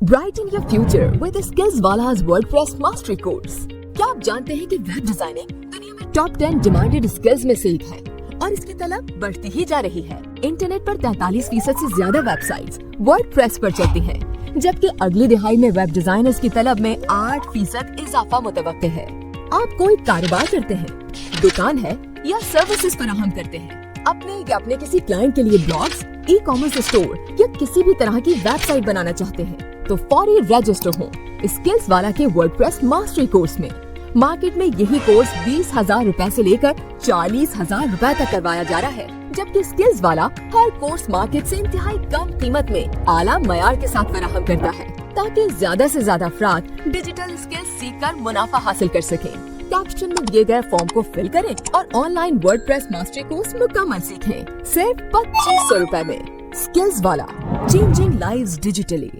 Brighten your future with Skillswala's WordPress Mastery Course। क्या आप जानते हैं कि वेब डिजाइनिंग दुनिया में टॉप 10 डिमांडेड स्किल्स में से एक है और इसकी तलब बढ़ती ही जा रही है। इंटरनेट पर 43% से ज्यादा वेबसाइट्स वर्डप्रेस पर चलती हैं, जबकि अगली दिहाई में वेब डिजाइनर्स की तलब में 8% इजाफा मुतवक्के है। आप कोई कारोबार करते हैं, दुकान है या सर्विसेज फराहम करते हैं, अपने किसी क्लाइंट के लिए ब्लॉग्स, ई कॉमर्स स्टोर या किसी भी तरह की वेबसाइट बनाना चाहते हैं, तो फौरी रजिस्टर हो स्किल्स वाला के वर्डप्रेस मास्टरी कोर्स में। मार्केट में यही कोर्स 20,000 रुपए से लेकर 40,000 रुपए तक करवाया जा रहा है, जबकि स्किल्स वाला हर कोर्स मार्केट से इंतहाई कम कीमत में आला मयार के साथ फराहम करता है, ताकि ज्यादा से ज्यादा अफराद डिजिटल स्किल्स सीखकर मुनाफा हासिल कर सकें। कैप्शन में दिए गए फॉर्म को फिल करें और ऑनलाइन वर्डप्रेस मास्टरी कोर्स मुकम्मल सीखें, सिर्फ 2500 रुपए में। स्किल्स वाला, चेंजिंग लाइव्स डिजिटली।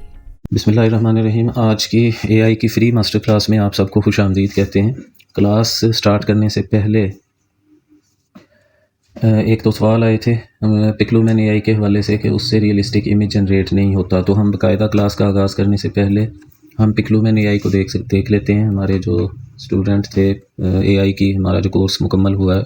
बिस्मिल्लाहिर्रहमानिर्रहीम। आज की एआई की फ्री मास्टर क्लास में आप सबको खुशामदीद कहते हैं। क्लास स्टार्ट करने से पहले एक तो सवाल आए थे पिक्लूमैन एआई के हवाले से कि उससे रियलिस्टिक इमेज जनरेट नहीं होता, तो हम बाकायदा क्लास का आगाज़ करने से पहले हम पिक्लूमैन एआई को देख लेते हैं। हमारे जो स्टूडेंट थे एआई की, हमारा जो कोर्स मुकम्मल हुआ है,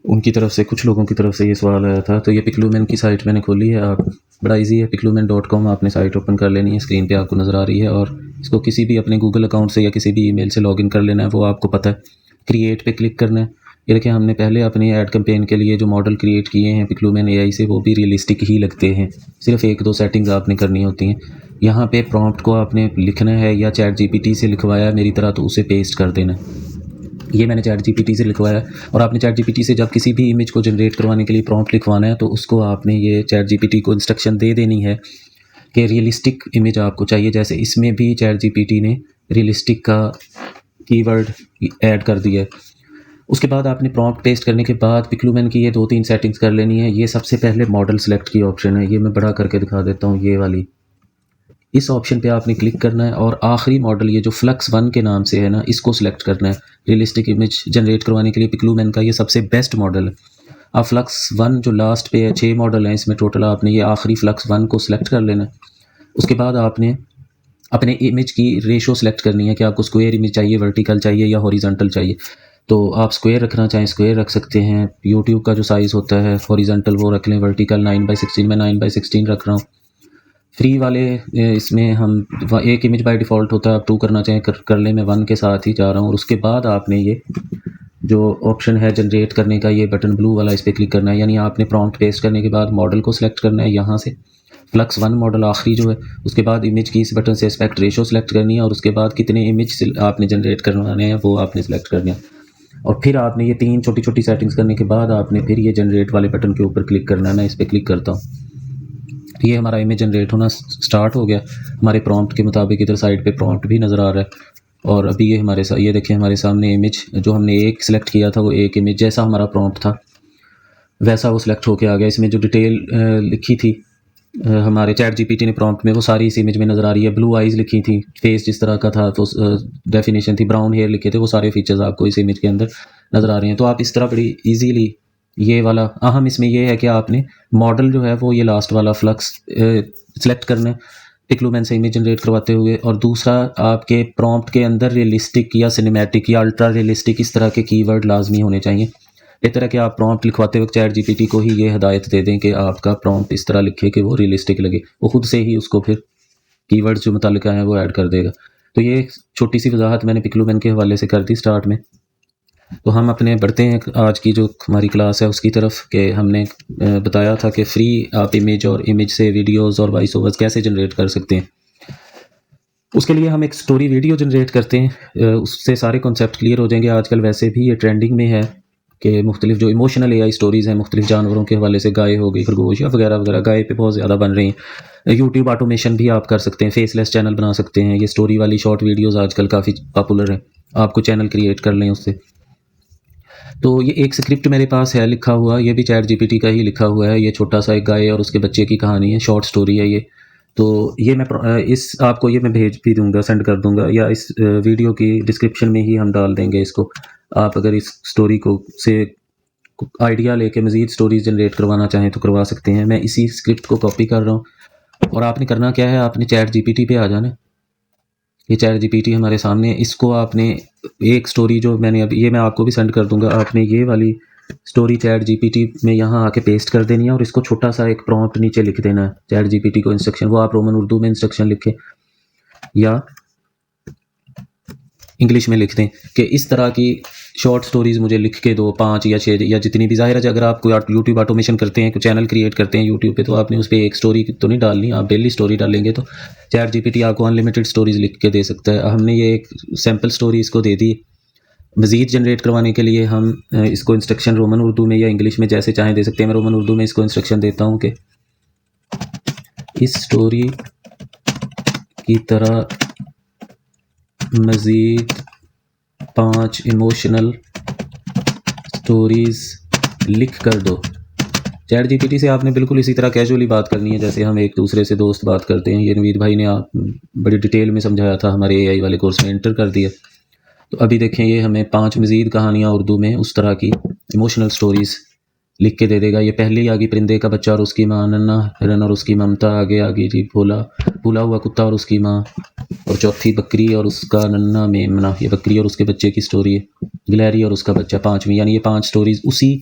उनकी तरफ से, कुछ लोगों की तरफ से ये सवाल आया था। तो ये पिक्लूमैन की साइट मैंने खोली है, आप बड़ा इजी है, picklumen.com आपने साइट ओपन कर लेनी है, स्क्रीन पे आपको नज़र आ रही है, और इसको किसी भी अपने गूगल अकाउंट से या किसी भी ईमेल से लॉगिन कर लेना है, वो आपको पता है। क्रिएट पे क्लिक करना है। ये देखिए, हमने पहले अपनी ऐड कैंपेन के लिए जो मॉडल क्रिएट किए हैं पिक्लूमैन एआई से, वो भी रियलिस्टिक ही लगते हैं। सिर्फ 1-2 सेटिंग्स आपने करनी होती हैं। यहाँ पे प्रॉम्प्ट को आपने लिखना है, या चैट जीपीटी से लिखवाया मेरी तरह तो उसे पेस्ट कर देना है। ये मैंने चैट जीपीटी से लिखवाया, और आपने चैट जीपीटी से जब किसी भी इमेज को जनरेट करवाने के लिए प्रॉम्प्ट लिखवाना है, तो उसको आपने ये चैट जीपीटी को इंस्ट्रक्शन दे देनी है कि रियलिस्टिक इमेज आपको चाहिए। जैसे इसमें भी चैट जीपीटी ने रियलिस्टिक का कीवर्ड ऐड कर दिया है। उसके बाद आपने प्रॉम्प्ट पेस्ट करने के बाद पिक्लूमैन की ये 2-3 सेटिंग्स कर लेनी है। ये सबसे पहले मॉडल सेलेक्ट की ऑप्शन है, ये मैं बड़ा करके दिखा देता हूँ, ये वाली। इस ऑप्शन पे आपने क्लिक करना है और आखिरी मॉडल, ये जो फ्लक्स 1 के नाम से है ना, इसको सिलेक्ट करना है। रियलिस्टिक इमेज जनरेट करवाने के लिए पिक्लूमैन का ये सबसे बेस्ट मॉडल है। आप फ्लक्स 1 जो लास्ट पे है, 6 मॉडल हैं इसमें टोटल, आपने ये आखिरी फ्लक्स 1 को सिलेक्ट कर लेना है। उसके बाद आपने अपने इमेज की रेशो सेलेक्ट करनी है कि आपको स्क्वायर इमेज चाहिए, वर्टिकल चाहिए या हॉरिजॉन्टल चाहिए। तो आप स्क्वायर रखना चाहें स्क्वायर रख सकते हैं। यूट्यूब का जो साइज़ होता है हॉरिजॉन्टल वो रख लें, वर्टिकल 9/16, मैं 9/16 रख रहा हूँ। फ्री वाले इसमें हम एक इमेज बाय डिफ़ॉल्ट होता है, आप 2 करना चाहें कर लें, मैं 1 के साथ ही जा रहा हूँ। और उसके बाद आपने ये जो ऑप्शन है जनरेट करने का, ये बटन ब्लू वाला, इस पर क्लिक करना है। यानी आपने प्रॉम्प्ट पेस्ट करने के बाद मॉडल को सिलेक्ट करना है यहाँ से, फ्लक्स 1 मॉडल आखिरी जो है। उसके बाद इमेज की इस बटन से एस्पेक्ट रेशो सेलेक्ट करनी है, और उसके बाद कितने इमेज आपने जनरेट करवाने हैं वो आपने सेलेक्ट करना है। और फिर आपने ये 3 छोटी छोटी सेटिंग्स करने के बाद आपने फिर ये जनरेट वाले बटन के ऊपर क्लिक करना है। मैं इस पर क्लिक करता हूँ, ये हमारा इमेज जनरेट होना स्टार्ट हो गया। हमारे प्रॉम्प्ट के मुताबिक इधर साइड पे प्रॉम्प्ट भी नज़र आ रहा है। और अभी ये हमारे साथ, ये देखिए हमारे सामने इमेज जो हमने एक सिलेक्ट किया था, वो एक इमेज जैसा हमारा प्रॉम्प्ट था वैसा वो सिलेक्ट होके आ गया। इसमें जो डिटेल लिखी थी हमारे चैट जीपीटी ने प्रॉम्प्ट में, वो सारी इस इमेज में नज़र आ रही है। ब्लू आइज़ लिखी थी, फेस जिस तरह का था, तो डेफिनेशन थी, ब्राउन हेयर लिखे थे, वो सारे फीचर्स आपको इस इमेज के अंदर नज़र आ रहे हैं। तो आप इस तरह बड़ी ईजीली, ये वाला अहम इसमें यह है कि आपने मॉडल जो है वो ये लास्ट वाला फ्लक्स सेलेक्ट करना है पिक्लूमैन से इमेज जनरेट करवाते हुए। और दूसरा, आपके प्रॉम्प्ट के अंदर रियलिस्टिक या सिनेमैटिक या अल्ट्रा रियलिस्टिक इस तरह के कीवर्ड लाजमी होने चाहिए। इस तरह के आप प्रॉम्प्ट लिखवाते वक्त चैट जीपीटी को ही ये हिदायत दे दें कि आपका प्रॉम्प्ट इस तरह लिखे कि वो रियलिस्टिक लगे, वो खुद से ही उसको फिर कीवर्ड जो मुतालिका हैं वो ऐड कर देगा। तो ये छोटी सी वजाहत मैंने पिक्लूमैन के हवाले से कर दी स्टार्ट में। तो हम अपने बढ़ते हैं आज की जो हमारी क्लास है उसकी तरफ, कि हमने बताया था कि फ्री आप इमेज और इमेज से वीडियोस और वॉइस ओवर्स कैसे जनरेट कर सकते हैं। उसके लिए हम एक स्टोरी वीडियो जनरेट करते हैं, उससे सारे कॉन्सेप्ट क्लियर हो जाएंगे। आजकल वैसे भी ये ट्रेंडिंग में है कि मुख्तलिफ जो इमोशनल एआई स्टोरीज़ हैं मुख्तलिफ जानवरों के हवाले से, गाय हो गई, खरगोश या वगैरह वगैरह, गाय पे बहुत ज़्यादा बन रही हैं। यूट्यूब ऑटोमेशन भी आप कर सकते हैं, फेसलेस चैनल बना सकते हैं। ये स्टोरी वाली शॉर्ट वीडियोज़ आजकल काफ़ी पॉपुलर हैं, आपको चैनल क्रिएट कर लें उससे। तो ये एक स्क्रिप्ट मेरे पास है लिखा हुआ, ये भी चैट जीपीटी का ही लिखा हुआ है। ये छोटा सा एक गाय और उसके बच्चे की कहानी है, शॉर्ट स्टोरी है ये। तो ये मैं इस आपको ये मैं भेज भी दूंगा, सेंड कर दूंगा, या इस वीडियो की डिस्क्रिप्शन में ही हम डाल देंगे इसको। आप अगर इस स्टोरी को से आइडिया लेके मज़ीद स्टोरीज जनरेट करवाना चाहें तो करवा सकते हैं। मैं इसी स्क्रिप्ट को कॉपी कर रहा हूँ और आपने करना क्या है, आपने चैट जीपीटी पे आ जाना है। ये चैट जीपीटी हमारे सामने है। इसको आपने एक स्टोरी जो मैंने अभी, ये मैं आपको भी सेंड कर दूंगा, आपने ये वाली स्टोरी चैट जीपीटी में यहाँ आके पेस्ट कर देनी है और इसको छोटा सा एक प्रॉम्प्ट नीचे लिख देना है चैट जीपीटी को इंस्ट्रक्शन, वो आप रोमन उर्दू में इंस्ट्रक्शन लिखें या इंग्लिश में लिख दें कि इस तरह की शॉर्ट स्टोरीज़ मुझे लिख के दो, 5 या 6 या जितनी भी। ज़ाहिर है अगर आप कोई यूट्यूब ऑटोमेशन करते हैं, कोई चैनल क्रिएट करते हैं यूट्यूब पे, तो आपने उस पर एक स्टोरी तो नहीं डालनी, आप डेली स्टोरी डालेंगे तो चैट जीपीटी आपको अनलिमिटेड स्टोरीज़ लिख के दे सकता है। हमने ये एक सैम्पल स्टोरी इसको दे दी। मज़ीद जनरेट करवाने के लिए हम इसको इंस्ट्रक्शन रोमन उर्दू में या इंग्लिश में जैसे चाहें दे सकते हैं। मैं रोमन उर्दू में इसको इंस्ट्रक्शन देता हूँ कि इस स्टोरी की तरह मज़ीद 5 इमोशनल स्टोरीज़ लिख कर दो। चैट जीपीटी से आपने बिल्कुल इसी तरह कैजुअली बात करनी है जैसे हम एक दूसरे से दोस्त बात करते हैं। ये नवीद भाई ने आप बड़ी डिटेल में समझाया था, हमारे एआई वाले कोर्स में एंटर कर दिया। तो अभी देखें ये हमें 5 मज़ीद कहानियाँ उर्दू में उस तरह की इमोशनल स्टोरीज़ लिख के दे देगा। ये पहले ही आ गई परिंदे का बच्चा और उसकी माँ, नन्हा हिरन और उसकी ममता, आगे आ गई जी भूला हुआ कुत्ता और उसकी माँ, और चौथी बकरी और उसका नन्हा मेमना, ये बकरी और उसके बच्चे की स्टोरी है। गिलहरी और उसका बच्चा 5वीं, यानी ये 5 स्टोरीज़ उसी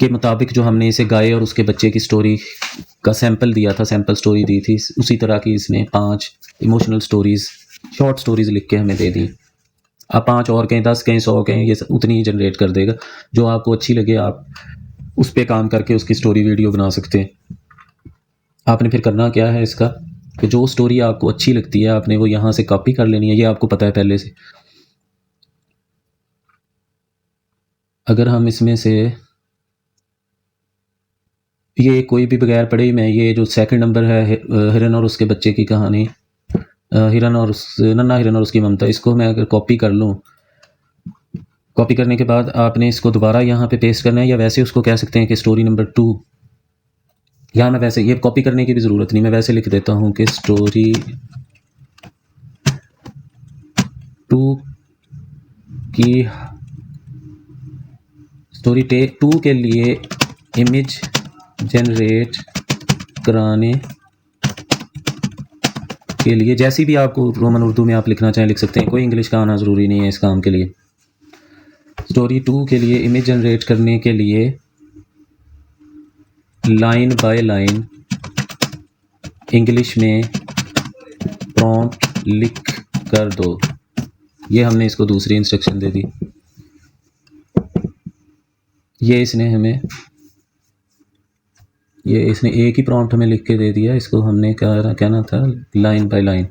के मुताबिक जो हमने इसे गाय और उसके बच्चे की स्टोरी का सैंपल दिया था, सैंपल स्टोरी दी थी, उसी तरह की इसने 5 इमोशनल स्टोरीज़, शॉर्ट स्टोरीज़ लिख के हमें दे दी। आप 5 और कहें, 10 कहें, 100 कहें, ये उतनी ही जनरेट कर देगा। जो आपको अच्छी लगे आप उस पर काम करके उसकी स्टोरी वीडियो बना सकते हैं। आपने फिर करना क्या है इसका, कि जो स्टोरी आपको अच्छी लगती है आपने वो यहाँ से कॉपी कर लेनी है। ये आपको पता है पहले से। अगर हम इसमें से ये कोई भी बगैर पढ़े, मैं ये जो सेकंड नंबर है हिरन और उसके बच्चे की कहानी, नन्हा हिरन और उसकी ममता, इसको मैं अगर कॉपी कर लूँ, कॉपी करने के बाद आपने इसको दोबारा यहाँ पे पेस्ट करना है, या वैसे उसको कह सकते हैं कि स्टोरी नंबर 2, या मैं वैसे, ये कॉपी करने की भी ज़रूरत नहीं, मैं वैसे लिख देता हूँ कि स्टोरी 2 की स्टोरी 2 के लिए इमेज जनरेट कराने के लिए, जैसी भी आपको रोमन उर्दू में आप लिखना चाहें लिख सकते हैं, कोई इंग्लिश का आना ज़रूरी नहीं है इस काम के लिए। स्टोरी 2 के लिए इमेज जनरेट करने के लिए लाइन बाय लाइन इंग्लिश में प्रॉम्प्ट लिख कर दो। ये हमने इसको दूसरी इंस्ट्रक्शन दे दी। ये इसने एक ही प्रॉम्प्ट हमें लिख के दे दिया। इसको हमने कहना था लाइन बाय लाइन।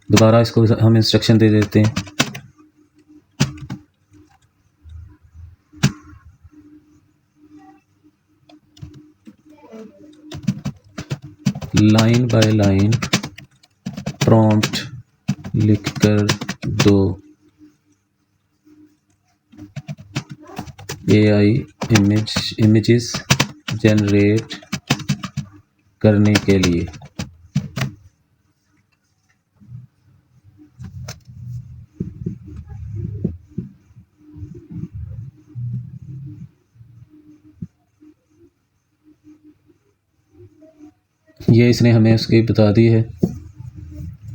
दोबारा इसको हम इंस्ट्रक्शन दे देते हैं, लाइन बाय लाइन प्रॉम्प्ट लिख कर दो एआई इमेजेस जनरेट करने के लिए। ये इसने हमें उसकी बता दी है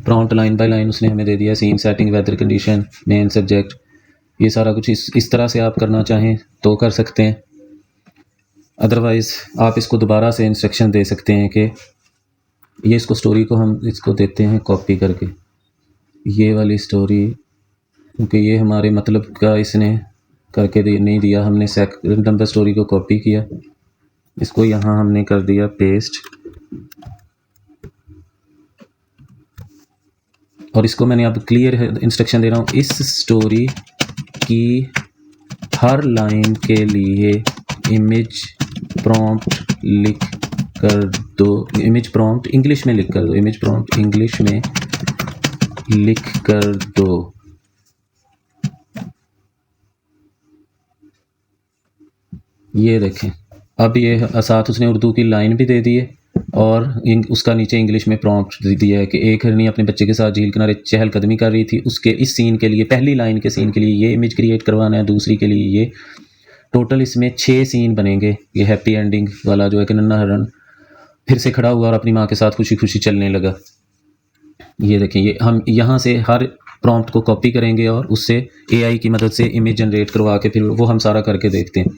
प्रॉम्प्ट, लाइन बाय लाइन उसने हमें दे दिया। Scene setting, weather condition, main subject, ये सारा कुछ इस तरह से आप करना चाहें तो कर सकते हैं। अदरवाइज़ आप इसको दोबारा से इंस्ट्रक्शन दे सकते हैं कि ये इसको स्टोरी को हम इसको देते हैं कॉपी करके, ये वाली स्टोरी, क्योंकि ये हमारे मतलब का इसने करके नहीं दिया। हमने सेकंड नंबर स्टोरी को कॉपी किया, इसको यहाँ हमने कर दिया पेस्ट, और इसको मैंने अब क्लियर इंस्ट्रक्शन दे रहा हूँ, इस स्टोरी की हर लाइन के लिए इमेज प्रॉम्प्ट लिख कर दो। इमेज प्रॉम्प्ट इंग्लिश में लिख कर दो, इमेज प्रॉम्प्ट इंग्लिश में लिख कर दो। ये देखें, अब ये साथ उसने उर्दू की लाइन भी दे दी है और उसका नीचे इंग्लिश में प्रॉम्प्ट दिया है कि एक हिरनी अपने बच्चे के साथ झील किनारे चहलकदमी कर रही थी। उसके इस सीन के लिए, पहली लाइन के सीन के लिए ये इमेज क्रिएट करवाना है, दूसरी के लिए ये। टोटल इसमें 6 सीन बनेंगे। ये हैप्पी एंडिंग वाला जो है कि नन्हा हिरन फिर से खड़ा हुआ और अपनी माँ के साथ खुशी खुशी चलने लगा। ये देखें, ये हम यहाँ से हर प्रॉम्प्ट को कॉपी करेंगे और उससे एआई की मदद से इमेज जनरेट करवा के फिर वो हम सारा करके देखते हैं।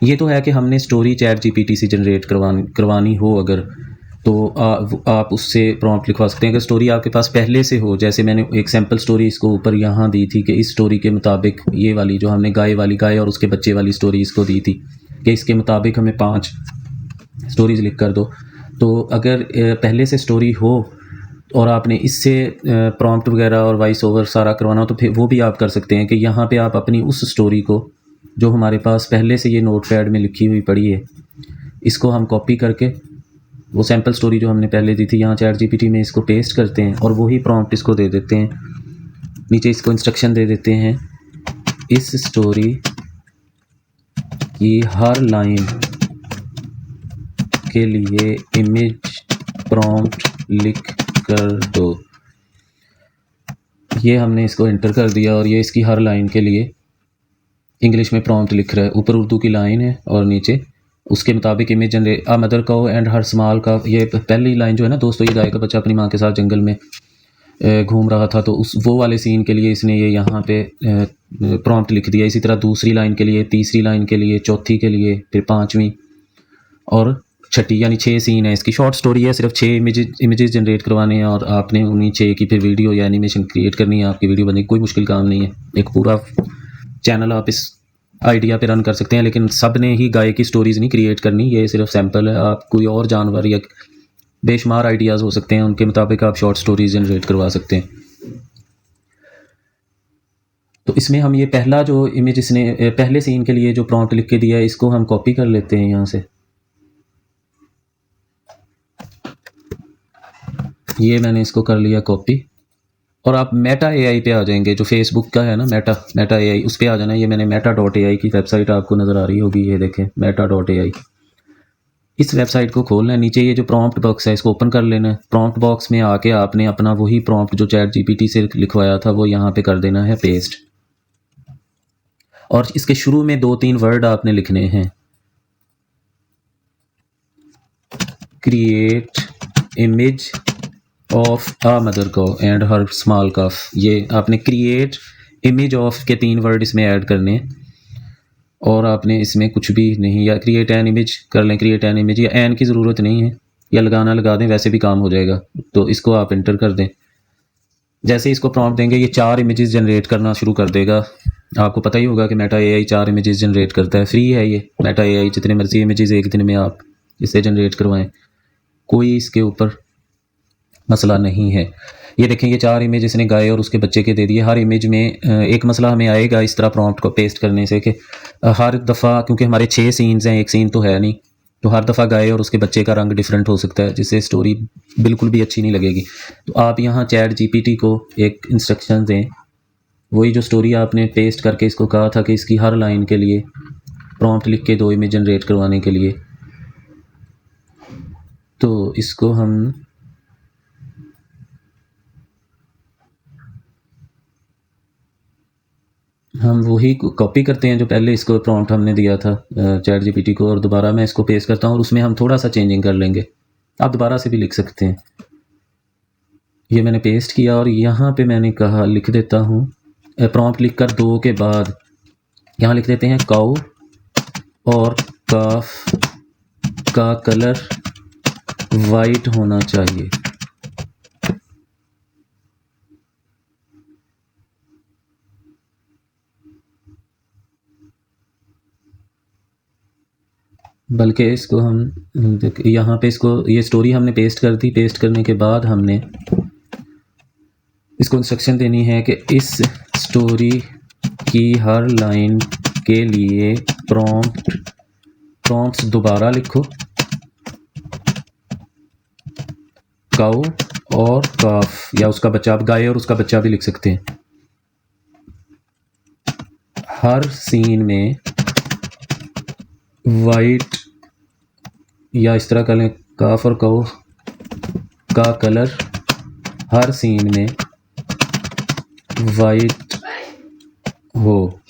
ये तो है कि हमने स्टोरी चैट जीपीटी से जनरेट करवानी हो अगर, तो आप उससे प्रॉम्प्ट लिखवा सकते हैं। अगर स्टोरी आपके पास पहले से हो, जैसे मैंने एक सैम्पल स्टोरी इसको ऊपर यहाँ दी थी कि इस स्टोरी के मुताबिक, ये वाली जो हमने गाय और उसके बच्चे वाली स्टोरी इसको दी थी कि इसके मुताबिक हमें 5 स्टोरीज़ लिख कर दो। तो अगर पहले से स्टोरी हो और आपने इससे प्रॉम्प्ट वगैरह और वॉइस ओवर सारा करवाना हो, तो फिर वो भी आप कर सकते हैं कि यहाँ पे आप अपनी उस स्टोरी को जो हमारे पास पहले से ये नोटपैड में लिखी हुई पड़ी है, इसको हम कॉपी करके वो सैम्पल स्टोरी जो हमने पहले दी थी यहाँ चैट जीपीटी में इसको पेस्ट करते हैं और वही प्रॉम्प्ट इसको दे देते हैं। नीचे इसको इंस्ट्रक्शन दे देते हैं, इस स्टोरी की हर लाइन के लिए इमेज प्रॉम्प्ट लिख कर दो। ये हमने इसको एंटर कर दिया और ये इसकी हर लाइन के लिए इंग्लिश में प्रॉम्प्ट लिख रहा है। ऊपर उर्दू की लाइन है और नीचे उसके मुताबिक image generate. A mother cow and her small calf, ये पहली लाइन जो है ना दोस्तों, ये गाय का बच्चा अपनी माँ के साथ जंगल में घूम रहा था, तो उस वो वाले सीन के लिए इसने ये यहाँ पे प्रॉम्प्ट लिख दिया। इसी तरह दूसरी लाइन के लिए, तीसरी लाइन के लिए, चौथी के लिए, फिर 5वीं और छठी, यानी 6 सीन है। इसकी शॉर्ट स्टोरी है, सिर्फ 6 इमेजेस जनरेट करवाने हैं और आपने उन्हीं 6 की फिर वीडियो या एनिमेशन क्रिएट करनी है। आपकी वीडियो बनेगी, कोई मुश्किल काम नहीं है। एक पूरा चैनल आप इस आइडिया पे रन कर सकते हैं, लेकिन सब ने ही गाय की स्टोरीज़ नहीं क्रिएट करनी, ये सिर्फ सैम्पल है। आप कोई और जानवर या बेशुमार आइडियाज़ हो सकते हैं, उनके मुताबिक आप शॉर्ट स्टोरीज जनरेट करवा सकते हैं। तो इसमें हम ये पहला जो इमेज इसने पहले सीन के लिए जो प्रॉम्प्ट लिख के दिया है, इसको हम कॉपी कर लेते हैं यहाँ से। ये मैंने इसको कर लिया कॉपी और आप मेटा एआई पे आ जाएंगे, जो फेसबुक का है ना मेटा एआई, उस पर आ जाना। ये मैंने meta.ai की वेबसाइट आपको नज़र आ रही होगी, ये देखें meta.ai। इस वेबसाइट को खोलना है, नीचे ये जो प्रॉम्प्ट बॉक्स है इसको ओपन कर लेना है। प्रॉम्प्ट बॉक्स में आके आपने अपना वही प्रॉम्प्ट जो चैट जीपीटी से लिखवाया था वो यहाँ पे कर देना है पेस्ट, और इसके शुरू में 2-3 वर्ड आपने लिखने हैं। Create image of a mother cow and her small calf, ये आपने क्रिएट इमेज ऑफ के 3 वर्ड इसमें ऐड करने हैं और आपने इसमें कुछ भी नहीं, या क्रिएट एन इमेज कर लें, क्रिएट एन इमेज, या एन की ज़रूरत नहीं है, या लगाना लगा दें, वैसे भी काम हो जाएगा। तो इसको आप एंटर कर दें। जैसे इसको प्रॉम्प्ट देंगे ये 4 इमेजेस जनरेट करना शुरू कर देगा। आपको पता ही होगा कि मेटा एआई 4 इमेजेस जनरेट करता है, फ्री है ये मेटा एआई। जितने मर्जी इमेजेस एक दिन में आप इससे जनरेट करवाएं, कोई इसके ऊपर मसला नहीं है। ये देखें, ये 4 इमेज इसने गाय और उसके बच्चे के दे दिए। हर इमेज में एक मसला हमें आएगा इस तरह प्रॉम्प्ट को पेस्ट करने से कि हर दफ़ा, क्योंकि हमारे 6 सीन्स हैं, एक सीन तो है नहीं, तो हर दफ़ा गाय और उसके बच्चे का रंग डिफरेंट हो सकता है, जिससे स्टोरी बिल्कुल भी अच्छी नहीं लगेगी। तो आप यहाँ चैट जीपीटी को एक इंस्ट्रक्शन दें, वही जो स्टोरी आपने पेस्ट करके इसको कहा था कि इसकी हर लाइन के लिए प्रॉम्प्ट लिख के 2 इमेज जनरेट करवाने के लिए। तो इसको हम वही कॉपी करते हैं जो पहले इसको प्रॉम्प्ट हमने दिया था चैट जीपीटी को, और दोबारा मैं इसको पेस्ट करता हूँ और उसमें हम थोड़ा सा चेंजिंग कर लेंगे। आप दोबारा से भी लिख सकते हैं। ये मैंने पेस्ट किया और यहाँ पे मैंने कहा लिख देता हूँ, प्रॉम्प्ट लिख कर 2 के बाद यहाँ लिख देते हैं काऊ और काफ का कलर वाइट होना चाहिए। बल्कि इसको हम यहाँ पे इसको ये स्टोरी हमने पेस्ट कर दी। पेस्ट करने के बाद हमने इसको इंस्ट्रक्शन देनी है कि इस स्टोरी की हर लाइन के लिए प्रॉम्प्ट्स दोबारा लिखो, काऊ और काफ, या उसका बच्चा, आप गाय और उसका बच्चा भी लिख सकते हैं। हर सीन में वाइट, या इस तरह कर लें, काफ और काऊ का कलर हर सीन में वाइट हो।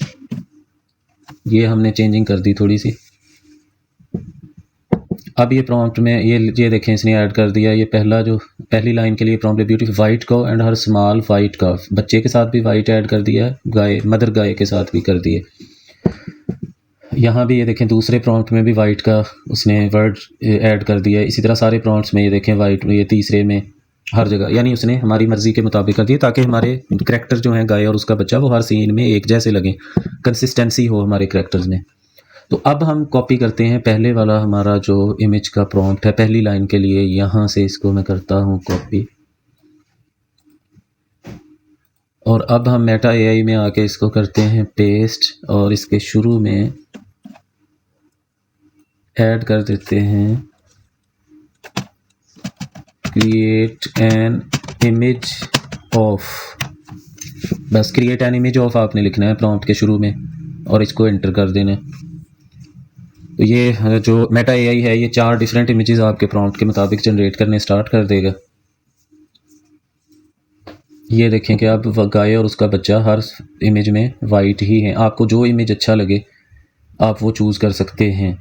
ये हमने चेंजिंग कर दी थोड़ी सी। अब ये प्रॉम्प्ट में ये देखें इसने ऐड कर दिया, ये पहली लाइन के लिए प्रॉम्प्ट है beautiful white cow and her small white calf, बच्चे के साथ भी वाइट ऐड कर दिया है, गाय मदर गाय के साथ भी कर दिए। यहाँ भी ये देखें दूसरे प्रॉम्प्ट में भी वाइट का उसने वर्ड ऐड कर दिया है। इसी तरह सारे प्रॉम्प्ट्स में ये देखें वाइट, ये तीसरे में हर जगह, यानी उसने हमारी मर्ज़ी के मुताबिक कर दिया ताकि हमारे करैक्टर जो हैं गाय और उसका बच्चा वो हर सीन में एक जैसे लगें, कंसिस्टेंसी हो हमारे करैक्टर्स में। तो अब हम कॉपी करते हैं पहले वाला हमारा जो इमेज का प्रॉम्प्ट है पहली लाइन के लिए, यहाँ से इसको मैं करता हूँ कॉपी, और अब हम मेटा एआई में आके इसको करते हैं पेस्ट और इसके शुरू में ऐड कर देते हैं क्रिएट एन इमेज ऑफ, बस क्रिएट एन इमेज ऑफ आपने लिखना है प्रॉम्प्ट के शुरू में और इसको एंटर कर देना है। तो ये जो मेटा एआई है ये 4 डिफरेंट इमेजेस आपके प्रॉम्प्ट के मुताबिक जनरेट करने स्टार्ट कर देगा। ये देखें कि अब गाय और उसका बच्चा हर इमेज में वाइट ही है। आपको जो इमेज अच्छा लगे आप वो चूज़ कर सकते हैं।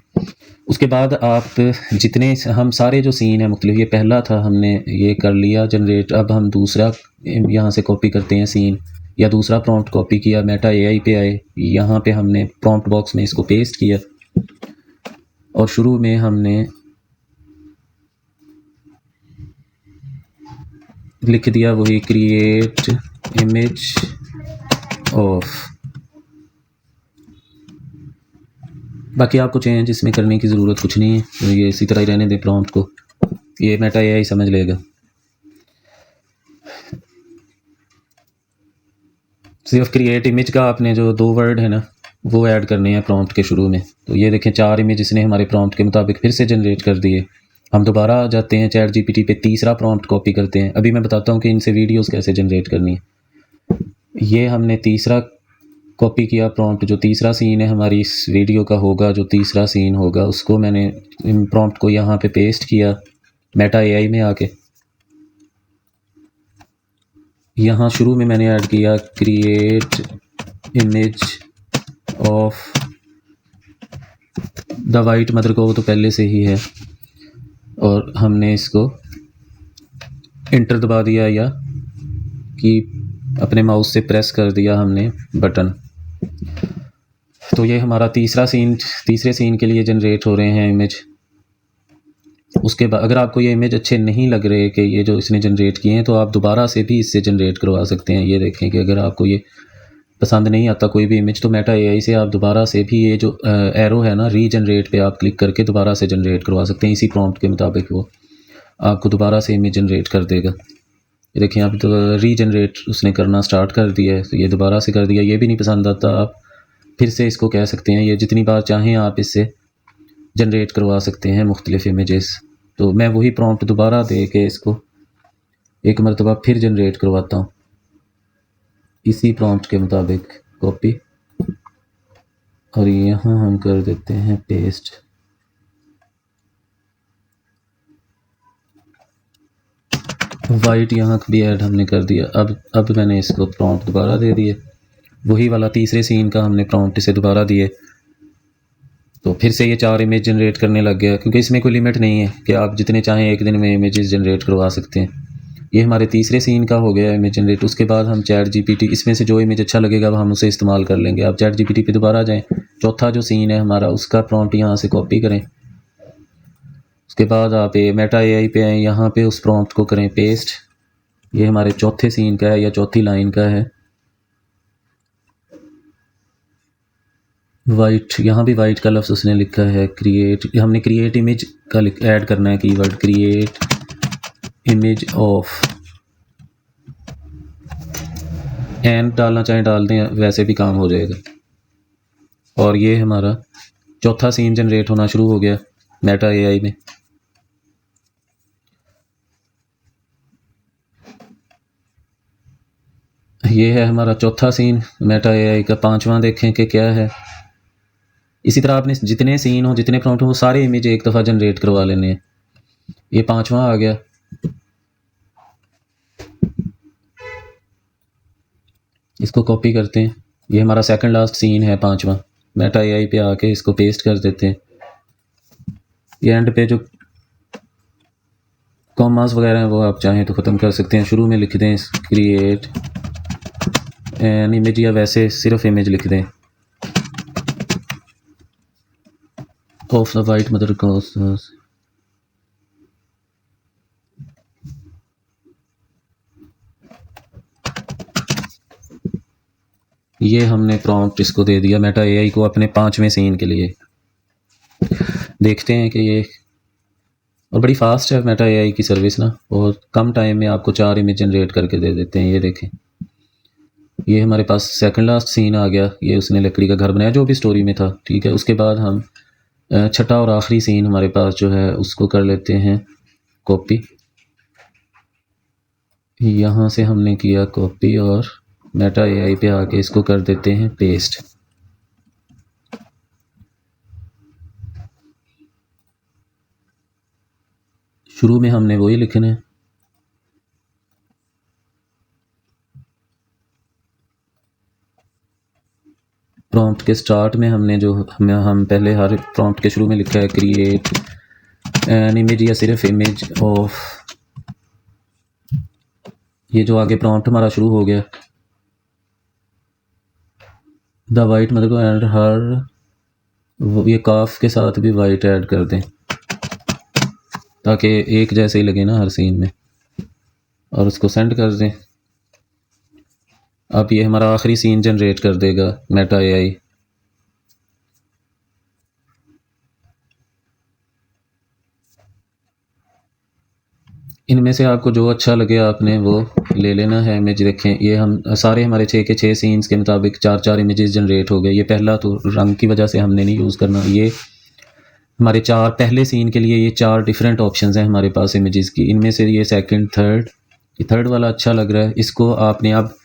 उसके बाद आप जितने हम सारे जो सीन है मुख्तलिफ, ये पहला था हमने ये कर लिया जनरेट, अब हम दूसरा यहाँ से कॉपी करते हैं सीन, या दूसरा प्रॉम्प्ट कॉपी किया, मेटा एआई पे आए, यहाँ पे हमने प्रॉम्प्ट बॉक्स में इसको पेस्ट किया और शुरू में हमने लिख दिया वही क्रिएट इमेज ऑफ। बाकी आपको चेंज इसमें करने की ज़रूरत कुछ नहीं है, तो ये इसी तरह ही रहने दें प्रॉम्प्ट को, ये मेटा एआई समझ लेगा। सिर्फ क्रिएट इमेज का आपने जो 2 वर्ड है ना वो ऐड करने हैं प्रॉम्प्ट के शुरू में। तो ये देखें 4 इमेज इसने हमारे प्रॉम्प्ट के मुताबिक फिर से जनरेट कर दिए। हम दोबारा आ जाते हैं चैट जीपीटी पे, तीसरा प्रॉम्प्ट कॉपी करते हैं। अभी मैं बताता हूँ कि इनसे वीडियोस कैसे जनरेट करनी है। ये हमने तीसरा कॉपी किया प्रॉम्प्ट, जो तीसरा सीन है हमारी इस वीडियो का होगा, जो तीसरा सीन होगा उसको मैंने प्रॉम्प्ट को यहाँ पे पेस्ट किया मेटा एआई में आके। यहाँ शुरू में मैंने ऐड किया create image of the white mother को, वो तो पहले से ही है, और हमने इसको इंटर दबा दिया या कि अपने माउस से प्रेस कर दिया हमने बटन। तो ये हमारा तीसरे सीन के लिए जनरेट हो रहे हैं इमेज। उसके बाद अगर आपको ये इमेज अच्छे नहीं लग रहे कि ये जो इसने जनरेट किए हैं तो आप दोबारा से भी इससे जनरेट करवा सकते हैं। ये देखें कि अगर आपको ये पसंद नहीं आता कोई भी इमेज तो मेटा एआई से आप दोबारा से भी ये जो एरो है ना रीजनरेट पे आप क्लिक करके दोबारा से जनरेट करवा सकते हैं। इसी प्रॉम्प्ट के मुताबिक वो आपको दोबारा से इमेज जनरेट कर देगा। ये देखें अब तो रीजनरेट उसने करना स्टार्ट कर दिया है, तो ये दोबारा से कर दिया। ये भी नहीं पसंद आता आप फिर से इसको कह सकते हैं, ये जितनी बार चाहें आप इससे जनरेट करवा सकते हैं मुख्तलिफ इमेजेस। तो मैं वही प्रॉम्प्ट दोबारा दे के इसको एक मरतबा फिर जनरेट करवाता हूँ इसी प्रॉम्प्ट के मुताबिक कॉपी, और यहाँ हम कर देते हैं पेस्ट। वाइट यहाँ भी ऐड हमने कर दिया। अब मैंने इसको प्रॉम्प्ट दोबारा दे दिए, वही वाला तीसरे सीन का हमने प्रॉम्प्ट इसे दोबारा दिए, तो फिर से ये 4 इमेज जनरेट करने लग गया, क्योंकि इसमें कोई लिमिट नहीं है कि आप जितने चाहें एक दिन में इमेजेस जनरेट करवा सकते हैं। ये हमारे तीसरे सीन का हो गया इमेज जनरेट। उसके बाद हम चैट जीपीटी, इसमें से जो इमेज अच्छा लगेगा हम उसे इस्तेमाल कर लेंगे। आप चैट जीपीटी पे दोबारा जाएं, चौथा जो सीन है हमारा उसका प्रॉम्प्ट यहाँ से कॉपी करें। उसके बाद आप ये मेटा एआई पे आएँ, यहाँ पे उस प्रॉम्प्ट को करें पेस्ट। ये हमारे चौथे सीन का है या चौथी लाइन का है। वाइट, यहाँ भी वाइट का लफ्ज़ उसने लिखा है क्रिएट, हमने क्रिएट इमेज का ऐड करना है keyword create image of. And डालना चाहें डाल दें, वैसे भी काम हो जाएगा। और ये हमारा चौथा सीन जनरेट होना शुरू हो गया मेटा एआई में। ये है हमारा चौथा सीन मेटा एआई का। 5वां देखें कि क्या है। इसी तरह आपने जितने सीन हो, जितने प्रॉम्प्ट हो, वो सारे इमेज एक दफ़ा जनरेट करवा लेने हैं। ये 5वां आ गया। इसको कॉपी करते हैं, ये हमारा सेकंड लास्ट सीन है 5वां। मेटा एआई पे आके इसको पेस्ट कर देते हैं। ये एंड पे जो कॉमास वगैरह हैं वो आप चाहें तो ख़त्म कर सकते हैं। शुरू में लिख दें क्रिएट एन इमेज, या वैसे सिर्फ इमेज लिख दें of the white mother cos. ये हमने प्रॉम्प्ट इसको दे दिया मेटा एआई को अपने 5वें सीन के लिए। देखते हैं कि ये, और बड़ी फास्ट है मेटा एआई की सर्विस ना, और कम टाइम में आपको 4 इमेज जनरेट करके दे देते हैं। ये देखें, ये हमारे पास सेकंड लास्ट सीन आ गया। ये उसने लकड़ी का घर बनाया जो भी स्टोरी में था, ठीक है। उसके बाद हम छठा और आखिरी सीन हमारे पास जो है उसको कर लेते हैं कॉपी। यहाँ से हमने किया कॉपी और मेटा एआई पे आके इसको कर देते हैं पेस्ट। शुरू में हमने वही लिखना है। प्रॉम्प्ट के स्टार्ट में हमने जो हम पहले हर प्रॉम्प्ट के शुरू में लिखा है क्रिएट एन इमेज, या सिर्फ इमेज ऑफ, ये जो आगे प्रॉम्प्ट हमारा शुरू हो गया द वाइट मदर को एंड हर, ये काफ के साथ भी वाइट ऐड कर दें ताकि एक जैसे ही लगे ना हर सीन में, और उसको सेंड कर दें। अब ये हमारा आखिरी सीन जनरेट कर देगा मेटा एआई। इनमें से आपको जो अच्छा लगे आपने वो ले लेना है इमेज। देखें, ये हम सारे हमारे 6 के 6 सीन्स के मुताबिक 4-4 इमेजेस जनरेट हो गए। ये पहला तो रंग की वजह से हमने नहीं यूज़ करना। ये हमारे 4 पहले सीन के लिए ये 4 डिफरेंट ऑप्शंस हैं हमारे पास इमेजेस की। इनमें से ये सेकंड, थर्ड, ये थर्ड वाला अच्छा लग रहा है। इसको आपने अब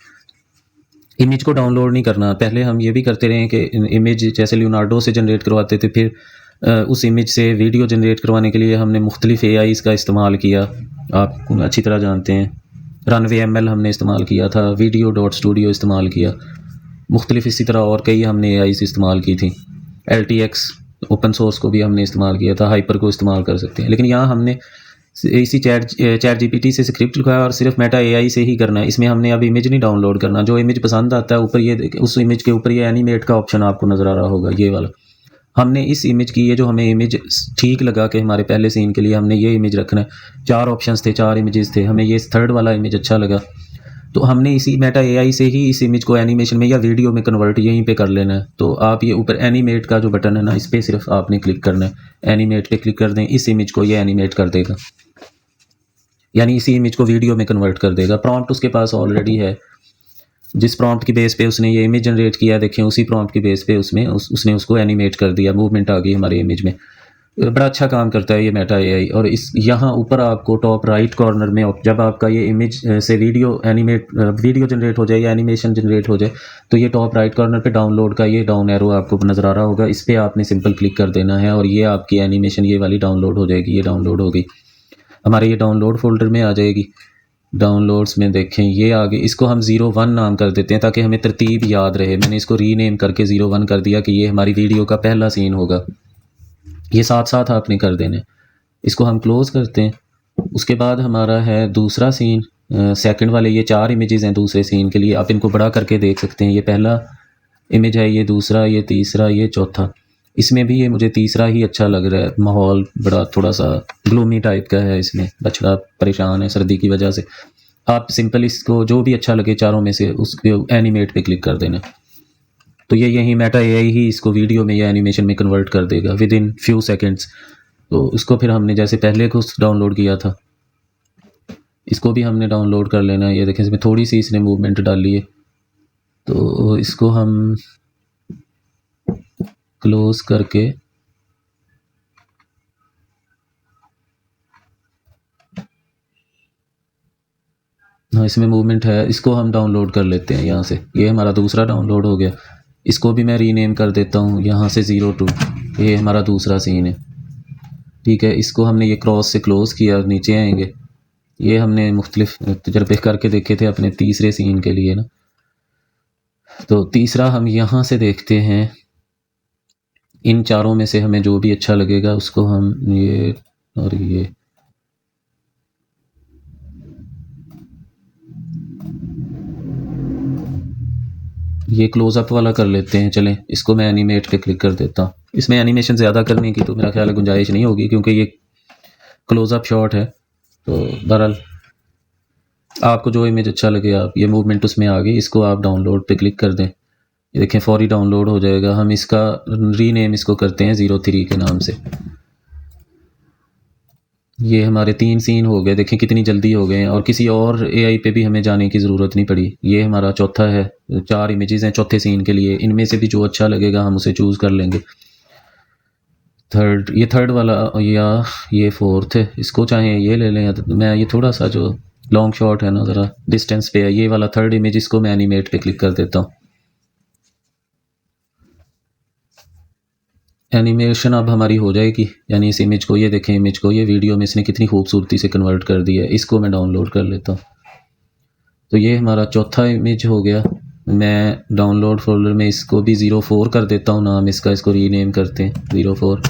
इमेज को डाउनलोड नहीं करना। पहले हम ये भी करते रहे कि इमेज जैसे लियोनार्डो से जनरेट करवाते थे, फिर उस इमेज से वीडियो जनरेट करवाने के लिए हमने मुख्तलिफ एआईज़ का इस्तेमाल किया। आप अच्छी तरह जानते हैं, रनवे एमएल हमने इस्तेमाल किया था, वीडियो.स्टूडियो इस्तेमाल किया, मुख्तलिफ इसी तरह और कई हमने एआईज़ इस्तेमाल की थी। LTX ओपन सोर्स को भी हमने इस्तेमाल किया था, हाइपर को इस्तेमाल कर सकते हैं। लेकिन यहाँ हमने इसी चैट जीपीटी से स्क्रिप्ट लिखा है और सिर्फ मेटा एआई से ही करना है। इसमें हमने अब इमेज नहीं डाउनलोड करना। जो इमेज पसंद आता है ऊपर ये, उस इमेज के ऊपर ये एनिमेट का ऑप्शन आपको नज़र आ रहा होगा, ये वाला। हमने इस इमेज की, ये जो हमें इमेज ठीक लगा कि हमारे पहले सीन के लिए हमने ये इमेज रखना है। 4 ऑप्शंस थे, 4 इमेजेस थे, हमें ये थर्ड वाला इमेज अच्छा लगा, तो हमने इसी मेटा एआई से ही इस इमेज को एनिमेशन में या वीडियो में कन्वर्ट यहीं पे कर लेना है। तो आप ये ऊपर एनिमेट का जो बटन है ना, इस पर सिर्फ आपने क्लिक करना है। एनिमेट पे क्लिक कर दें, इस इमेज को ये एनिमेट कर देगा, यानी इसी इमेज को वीडियो में कन्वर्ट कर देगा। प्रॉम्प्ट उसके पास ऑलरेडी है। जिस प्रॉम्प्ट की बेस पे उसने ये इमेज जनरेट किया, देखें उसी प्रॉम्प्ट की बेस पे उसने उसको एनिमेट कर दिया, मूवमेंट आ गई हमारे इमेज में। बड़ा अच्छा काम करता है ये मेटा एआई। और इस यहाँ ऊपर आपको टॉप राइट कॉर्नर में जब आपका ये इमेज से वीडियो जनरेट हो जाए या एनिमेशन जनरेट हो जाए, तो ये टॉप राइट कॉर्नर पे डाउनलोड का ये डाउन एरो आपको नज़र आ रहा होगा। इस पर आपने सिंपल क्लिक कर देना है और ये आपकी एनिमेशन ये वाली डाउनलोड हो जाएगी। ये डाउनलोड हो गई, हमारे ये डाउनलोड फोल्डर में आ जाएगी। डाउनलोड्स में देखें ये आगे, इसको हम 01 नाम कर देते हैं ताकि हमें तरतीब याद रहे। मैंने इसको रीनेम करके 01 कर दिया कि ये हमारी वीडियो का पहला सीन होगा। ये साथ साथ आपने कर देने। इसको हम क्लोज़ करते हैं। उसके बाद हमारा है दूसरा सीन, सेकंड वाले ये 4 इमेजेस हैं दूसरे सीन के लिए। आप इनको बड़ा करके देख सकते हैं। ये पहला इमेज है, ये दूसरा, ये तीसरा, ये चौथा। इसमें भी ये मुझे तीसरा ही अच्छा लग रहा है। माहौल बड़ा थोड़ा सा ग्लूमी टाइप का है इसमें, बछड़ा परेशान है सर्दी की वजह से। आप सिंपल इसको जो भी अच्छा लगे चारों में से उसको एनिमेट पे क्लिक कर देना, तो ये यही मेटा एआई ही इसको वीडियो में या एनिमेशन में कन्वर्ट कर देगा विद इन फ्यू सेकेंड्स। तो इसको फिर हमने जैसे पहले को डाउनलोड किया था, इसको भी हमने डाउनलोड कर लेना है। ये देखें इसमें थोड़ी सी इसने मूवमेंट डाली है, तो इसको हम क्लोज करके हाँ इसमें मूवमेंट है, इसको हम डाउनलोड कर लेते हैं यहाँ से। ये हमारा दूसरा डाउनलोड हो गया। इसको भी मैं रीनेम कर देता हूँ यहाँ से 02। ये हमारा दूसरा सीन है, ठीक है। इसको हमने ये क्रॉस से क्लोज़ किया, नीचे आएंगे। ये हमने मुख्तलिफ तजर्बे करके देखे थे अपने तीसरे सीन के लिए ना। तो तीसरा हम यहाँ से देखते हैं इन चारों में से हमें जो भी अच्छा लगेगा उसको हम ये और ये क्लोज़अप वाला कर लेते हैं। चलें, इसको मैं एनिमेट पे क्लिक कर देता हूँ। इसमें एनिमेशन ज़्यादा करने की तो मेरा ख्याल है गुंजाइश नहीं होगी, क्योंकि ये क्लोज़अप शॉट है। तो बहरहाल आपको जो इमेज अच्छा लगे, आप ये मूवमेंट उसमें आ गई, इसको आप डाउनलोड पे क्लिक कर दें। ये देखें फौरी डाउनलोड हो जाएगा। हम इसका रीनेम इसको करते हैं 03 के नाम से। ये हमारे 3 सीन हो गए, देखें कितनी जल्दी हो गए हैं, और किसी और एआई पे भी हमें जाने की ज़रूरत नहीं पड़ी। ये हमारा चौथा है, 4 इमेजेस हैं चौथे सीन के लिए। इनमें से भी जो अच्छा लगेगा हम उसे चूज़ कर लेंगे। ये थर्ड वाला या ये फोर्थ है, इसको चाहे ये ले लें। मैं ये थोड़ा सा जो लॉन्ग शॉट है ना, ज़रा डिस्टेंस पे है, ये वाला थर्ड इमेज, इसको मैं एनिमेट पे क्लिक कर देता हूँ। एनिमेशन अब हमारी हो जाएगी, यानी इस इमेज को, ये देखें इमेज को, ये वीडियो में इसने कितनी खूबसूरती से कन्वर्ट कर दिया है। इसको मैं डाउनलोड कर लेता हूँ। तो ये हमारा चौथा इमेज हो गया। मैं डाउनलोड फोल्डर में इसको भी 04 कर देता हूँ नाम इसका, इसको रीनेम करते हैं 04,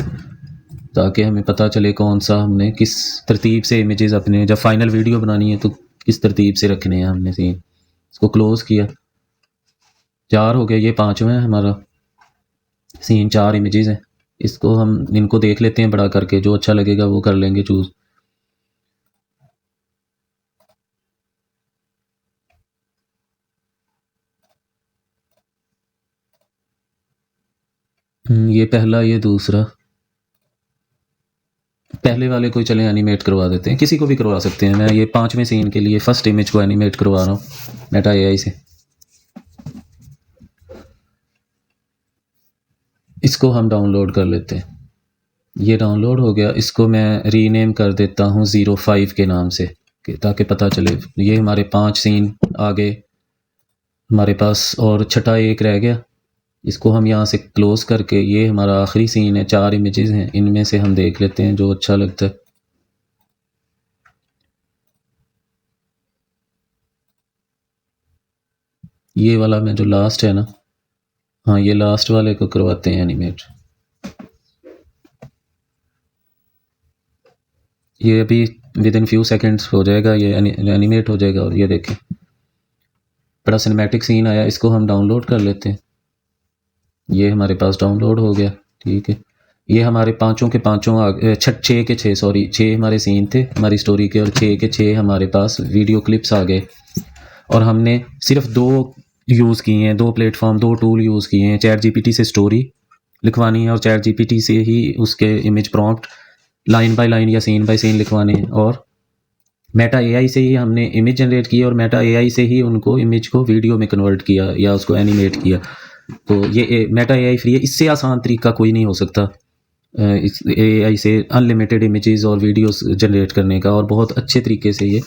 ताकि हमें पता चले कौन सा हमने किस तरतीब से इमेजेस अपने जब फाइनल वीडियो बनानी है तो किस तरतीब से रखने हैं हमने सीन। इसको क्लोज़ किया, 4 हो गया, ये 5वां है हमारा सीन। 4 इमेजेस हैं, इसको हम इनको देख लेते हैं बड़ा करके, जो अच्छा लगेगा वो कर लेंगे चूज़। ये पहला, ये दूसरा, पहले वाले को चलें एनिमेट करवा देते हैं, किसी को भी करवा सकते हैं। मैं ये 5वें सीन के लिए फर्स्ट इमेज को एनिमेट करवा रहा हूँ मेटा एआई से। इसको हम डाउनलोड कर लेते हैं। ये डाउनलोड हो गया, इसको मैं रीनेम कर देता हूँ 05 के नाम से, ताकि पता चले। ये हमारे 5 सीन आ गए हमारे पास, और छठा एक रह गया। इसको हम यहाँ से क्लोज़ करके, ये हमारा आखिरी सीन है, 4 इमेजेस हैं, इनमें से हम देख लेते हैं जो अच्छा लगता है। ये वाला मैं जो लास्ट है ना, हाँ ये लास्ट वाले को करवाते हैं एनिमेट। ये अभी विद इन फ्यू सेकेंड्स हो जाएगा, ये एनिमेट हो जाएगा। और ये देखें बड़ा सिनेमैटिक सीन आया, इसको हम डाउनलोड कर लेते हैं। ये हमारे पास डाउनलोड हो गया, ठीक है। ये हमारे पाँचों के पाँचों 6 के 6, सॉरी 6 हमारे सीन थे हमारी स्टोरी के, और 6 के 6 हमारे पास वीडियो क्लिप्स आ गए। और हमने सिर्फ 2 यूज़ किए हैं, 2 प्लेटफॉर्म, 2 टूल यूज़ किए हैं। चैट जीपीटी से स्टोरी लिखवानी है, और चैट जीपीटी से ही उसके image prompt line by line या सीन बाय सीन लिखवाने हैं। और मेटा एआई से ही हमने इमेज जनरेट की, और मेटा एआई से ही उनको इमेज को वीडियो में कन्वर्ट किया या उसको एनिमेट किया। तो ये मेटा एआई फ्री है, इससे आसान तरीका कोई नहीं हो सकता इस एआई से अनलिमिटेड इमेजेस और वीडियोस जनरेट करने का। और बहुत अच्छे तरीके से ये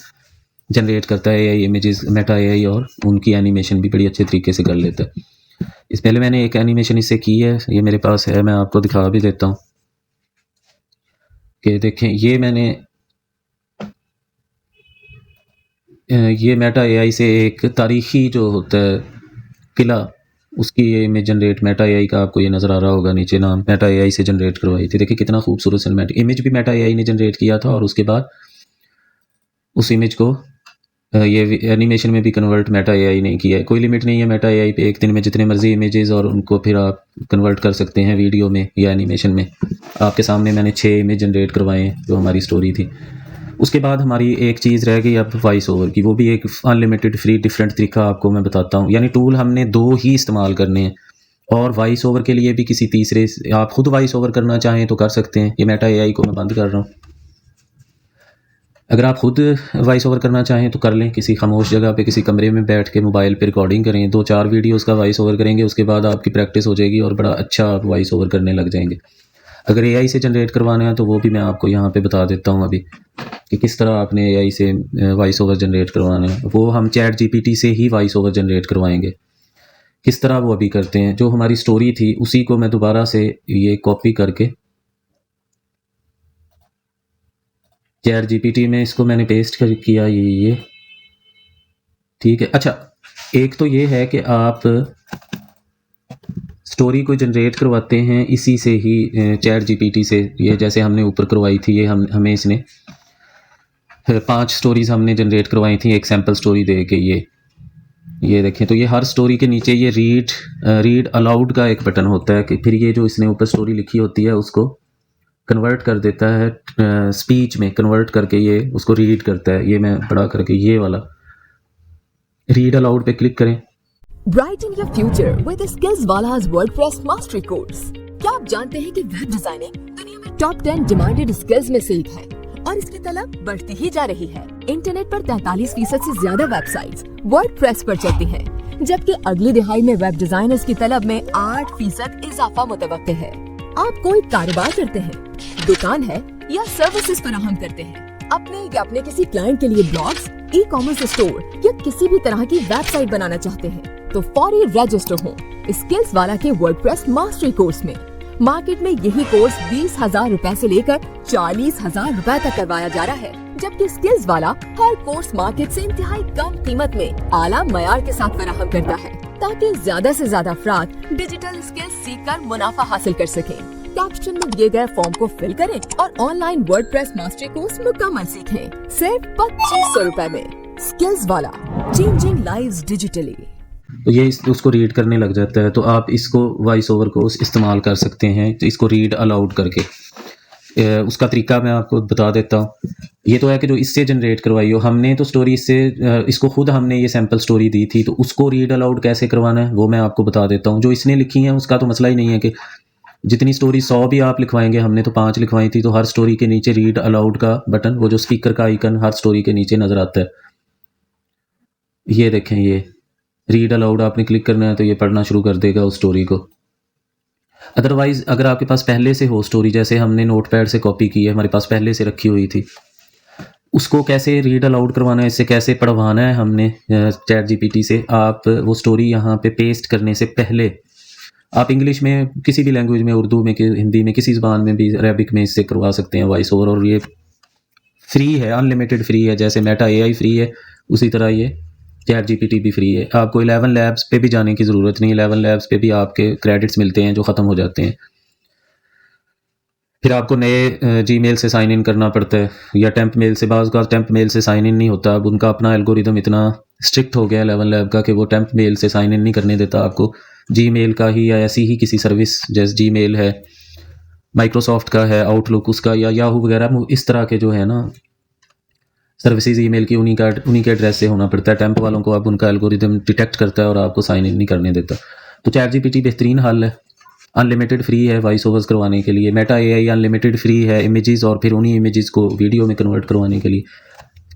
जनरेट करता है एआई इमेजेस, मेटा एआई, और उनकी एनिमेशन भी बड़ी अच्छे तरीके से कर लेता है। इस पहले मैंने एक एनिमेशन इससे की है, ये मेरे पास है, मैं आपको दिखा भी देता हूँ कि देखें। ये मैंने ये मेटा एआई से एक तारीखी जो होता है किला, उसकी ये इमेज जनरेट मेटा एआई का, आपको ये नज़र आ रहा होगा नीचे नाम, मेटा एआई से जनरेट करवाई थी। देखिए कितना खूबसूरत सिनेमैटिक इमेज भी मेटा एआई ने जनरेट किया था, और उसके बाद उस इमेज को ये एनिमेशन में भी कन्वर्ट मेटा एआई ने किया है। कोई लिमिट नहीं है मेटा एआई पे, एक दिन में जितने मर्जी इमेजेस और उनको फिर आप कन्वर्ट कर सकते हैं वीडियो में या एनिमेशन में। आपके सामने मैंने 6 इमेज जनरेट करवाए हैं जो हमारी स्टोरी थी। उसके बाद हमारी एक चीज़ रह गई अब वॉइस ओवर की, वो भी एक अनलिमिटेड फ्री डिफरेंट तरीका आपको मैं बताता हूँ। यानी टूल हमने 2 ही इस्तेमाल करने हैं, और वॉइस ओवर के लिए भी किसी तीसरे, आप खुद वॉइस ओवर करना चाहें तो कर सकते हैं। ये मेटा एआई को मैं बंद कर रहा हूँ। अगर आप खुद वॉइस ओवर करना चाहें तो कर लें, किसी खामोश जगह पे किसी कमरे में बैठ के मोबाइल पे रिकॉर्डिंग करें, 2-4 वीडियोस का वॉइस ओवर करेंगे, उसके बाद आपकी प्रैक्टिस हो जाएगी और बड़ा अच्छा आप वॉइस ओवर करने लग जाएंगे। अगर एआई से जनरेट करवाना है तो वो भी मैं आपको यहाँ पे बता देता हूँ अभी, कि किस तरह आपने एआई से वॉइस ओवर जनरेट करवाना है। वो हम चैट जीपीटी से ही वॉइस ओवर जनरेट करवाएंगे। किस तरह वो अभी करते हैं, जो हमारी स्टोरी थी उसी को मैं दोबारा से ये कॉपी करके चैट जीपीटी में इसको मैंने पेस्ट किया, ये ठीक है। अच्छा, एक तो ये है कि आप स्टोरी को जनरेट करवाते हैं इसी से ही चैट जीपीटी से। ये जैसे हमने ऊपर करवाई थी, ये हमें इसने 5 स्टोरीज़ हमने जनरेट करवाई थी एक सैम्पल स्टोरी दे के। ये देखें, तो ये हर स्टोरी के नीचे ये रीड अलाउड का एक बटन होता है कि फिर ये जो इसने ऊपर स्टोरी लिखी होती है उसको कन्वर्ट कर देता है स्पीच में, कन्वर्ट करके ये उसको रीड करता है। ये मैं बड़ा करके ये वाला रीड अलाउड पे क्लिक करें। Brighten your future with Skillswala's WordPress Mastery Course। क्या आप जानते हैं कि वेब डिजाइनिंग दुनिया में टॉप 10 डिमांडेड स्किल्स में से एक है और इसकी तलब बढ़ती ही जा रही है। इंटरनेट पर 43% से ज्यादा वेबसाइट्स वर्डप्रेस पर चलती हैं, जबकि अगली दिहाई में वेब डिजाइनर्स की तलब में 8% इजाफा मुतवक्के है। आप कोई कारोबार करते हैं, दुकान है या सर्विसेज फराहम करते हैं, अपने किसी क्लाइंट के लिए ब्लॉग्स, ई कॉमर्स स्टोर या किसी भी तरह की वेबसाइट बनाना चाहते हैं, तो फौरी रजिस्टर हो स्किल्स वाला के वर्डप्रेस मास्टरी कोर्स में। मार्केट में यही कोर्स 20,000 रुपए से लेकर 40,000 रुपए तक करवाया जा रहा है, जबकि स्किल्स वाला हर कोर्स मार्केट से इंतहाई कम कीमत में आला मयार के साथ फराहम करता है, ताकि ज्यादा से ज्यादा अफराद डिजिटल स्किल्स सीखकर मुनाफा हासिल कर सकें। कैप्शन में दिए गए फॉर्म को फिल करें और ऑनलाइन वर्डप्रेस मास्टरी कोर्स मुकम्मल सीखें, सिर्फ 2500 रुपए में। स्किल्स वाला, चेंजिंग लाइव्स डिजिटली। तो ये उसको रीड करने लग जाता है, तो आप इसको वॉइस ओवर को इस्तेमाल कर सकते हैं, तो इसको रीड अलाउड करके। उसका तरीका मैं आपको बता देता हूँ। ये तो है कि जो इससे जनरेट करवाई हो हमने, तो स्टोरी इसको खुद हमने ये सैम्पल स्टोरी दी थी, तो उसको रीड अलाउड कैसे करवाना है वो मैं आपको बता देता हूँ। जो इसने लिखी है उसका तो मसला ही नहीं है कि जितनी स्टोरी 100 भी आप लिखवाएंगे, हमने तो 5 लिखवाई थी, तो हर स्टोरी के नीचे रीड अलाउड का बटन, वो जो स्पीकर का आइकन हर स्टोरी के नीचे नज़र आता है। ये देखें, ये रीड अलाउड आपने क्लिक करना है तो ये पढ़ना शुरू कर देगा उस स्टोरी को। अदरवाइज़ अगर आपके पास पहले से हो स्टोरी, जैसे हमने नोटपैड से कॉपी की है, हमारे पास पहले से रखी हुई थी, उसको कैसे रीड अलाउड करवाना है, इससे कैसे पढ़वाना है हमने चैट जीपीटी से। आप वो स्टोरी यहाँ पे पेस्ट करने से पहले आप इंग्लिश में, किसी भी लैंग्वेज में, उर्दू में, हिंदी में, किसी ज़बान में भी, अरबिक में इससे करवा सकते हैं वॉइस ओवर। और ये फ्री है, अनलिमिटेड फ्री है। जैसे मेटा एआई फ्री है, उसी तरह ये चैट जीपीटी भी फ्री है। आपको 11 लैब्स पे भी जाने की ज़रूरत नहीं। 11 लैब्स पे भी आपके क्रेडिट्स मिलते हैं जो ख़त्म हो जाते हैं। फिर आपको नए जीमेल से साइन इन करना पड़ता है, या टेम्प मेल से। बाज़ का टेम्प मेल से साइन इन नहीं होता। अब उनका अपना एल्गोरिदम इतना स्ट्रिक्ट हो गया 11 लैब का कि वो टेम्प मेल से साइन इन नहीं करने देता आपको। जीमेल का ही या ऐसी ही किसी सर्विस, जैसे जीमेल है, माइक्रोसॉफ्ट का है, आउटलुक उसका, या याहू वगैरह, इस तरह के जो है ना सर्विसेज ईमेल की, उन्हीं के एड्रेस से होना पड़ता है। टेम्प वालों को अब उनका एल्गोरिदम डिटेक्ट करता है और आपको साइन इन नहीं करने देता। तो चैट जीपीटी बेहतरीन हल है। अनलिमिटेड फ्री है वॉइस ओवर्स करवाने के लिए। मेटा एआई अनलिमिटेड फ्री है इमेजेस, और फिर उन्हीं इमेजेस को वीडियो में कन्वर्ट करवाने के लिए।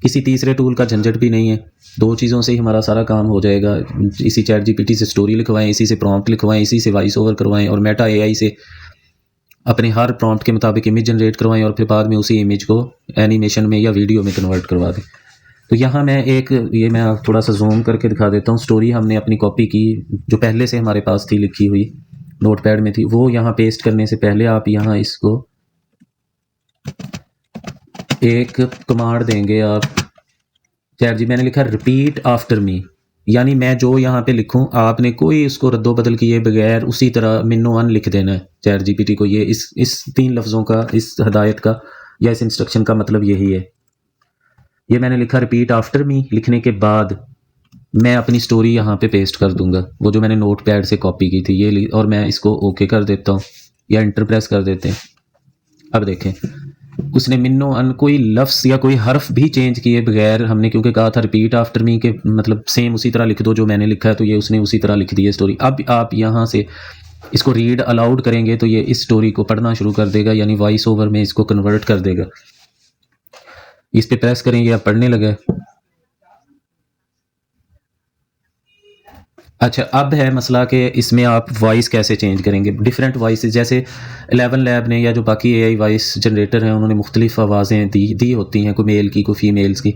किसी तीसरे टूल का झंझट भी नहीं है। 2 चीज़ों से ही हमारा सारा काम हो जाएगा। इसी चैट जीपीटी से स्टोरी लिखवाएं, इसी से प्रॉम्प्ट लिखवाएं, इसी से वॉइस ओवर करवाएं, और मेटा एआई से अपने हर प्रॉम्प्ट के मुताबिक इमेज जनरेट करवाएं, और फिर बाद में उसी इमेज को एनिमेशन में या वीडियो में कन्वर्ट करवा दें। तो यहाँ मैं मैं थोड़ा सा जूम करके दिखा देता हूँ। स्टोरी हमने अपनी कॉपी की, जो पहले से हमारे पास थी, लिखी हुई नोटपैड में थी, वो यहाँ पेस्ट करने से पहले आप यहाँ इसको एक कमांड देंगे आप। चैट जी मैंने लिखा रिपीट आफ्टर मी, यानी मैं जो यहाँ पे लिखूँ आपने कोई उसको रद्दो बदल किए बगैर उसी तरह मिनो अन लिख देना है चैट जीपीटी को। ये इस 3 लफ्ज़ों का, इस हदायत का या इस इंस्ट्रक्शन का मतलब यही है। ये मैंने लिखा रिपीट आफ्टर मी, लिखने के बाद मैं अपनी स्टोरी यहाँ पे पेस्ट कर दूंगा, वो जो मैंने नोटपैड से कॉपी की थी ये, और मैं इसको ओके कर देता हूँ या इंटर प्रेस कर देते हैं। अब देखें, उसने मिनो अन कोई लफ्ज़ या कोई हर्फ भी चेंज किए बगैर, हमने क्योंकि कहा था रिपीट आफ्टर मी के मतलब सेम उसी तरह लिख दो जो मैंने लिखा है, तो ये उसने उसी तरह लिख दी है स्टोरी। अब आप यहाँ से इसको रीड अलाउड करेंगे तो ये इस स्टोरी को पढ़ना शुरू कर देगा, यानी वॉइस ओवर में इसको कन्वर्ट कर देगा। इस पे प्रेस करेंगे, आप पढ़ने लगे। अच्छा, अब है मसला कि इसमें आप वॉइस कैसे चेंज करेंगे। डिफरेंट वॉइसेस, जैसे 11 लैब ने या जो बाकी एआई वॉइस जनरेटर हैं उन्होंने मुख्तलिफ आवाज़ें दी होती हैं, कोई मेल की, कोई फीमेल्स की।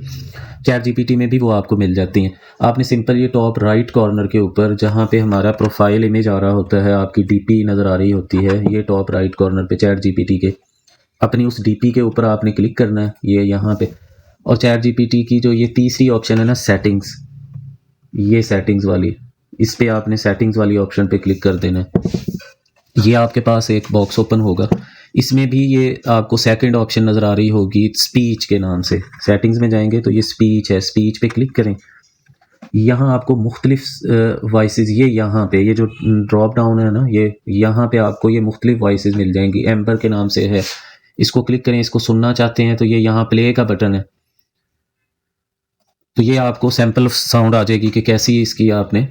चैट जीपीटी में भी वो आपको मिल जाती हैं। आपने सिंपल ये टॉप राइट कॉर्नर के ऊपर जहाँ पे हमारा प्रोफाइल इमेज आ रहा होता है, आपकी डीपी नज़र आ रही होती है, ये टॉप राइट कॉर्नर पे चैट जीपीटी के, अपनी उस डीपी के ऊपर आपने क्लिक करना है, ये यहाँ पे। और चैट जीपीटी की जो ये तीसरी ऑप्शन है ना, सेटिंग्स, ये सेटिंग्स वाली, इस पे आपने सेटिंग्स वाली ऑप्शन पे क्लिक कर देना है। ये आपके पास एक बॉक्स ओपन होगा, इसमें भी ये आपको सेकंड ऑप्शन नज़र आ रही होगी स्पीच के नाम से। सेटिंग्स में जाएंगे तो ये स्पीच है, स्पीच पे क्लिक करें। यहाँ आपको मुख्तलिफ वॉइसेस, ये यहाँ पे ये जो ड्रॉप डाउन है ना, ये यहाँ पे आपको ये मुख्तलिफ वॉइसेस मिल जाएंगी। एम्बर के नाम से है, इसको क्लिक करें। इसको सुनना चाहते हैं तो ये यहाँ प्ले का बटन है, तो ये आपको सैम्पल साउंड आ जाएगी कि कैसी इसकी आपने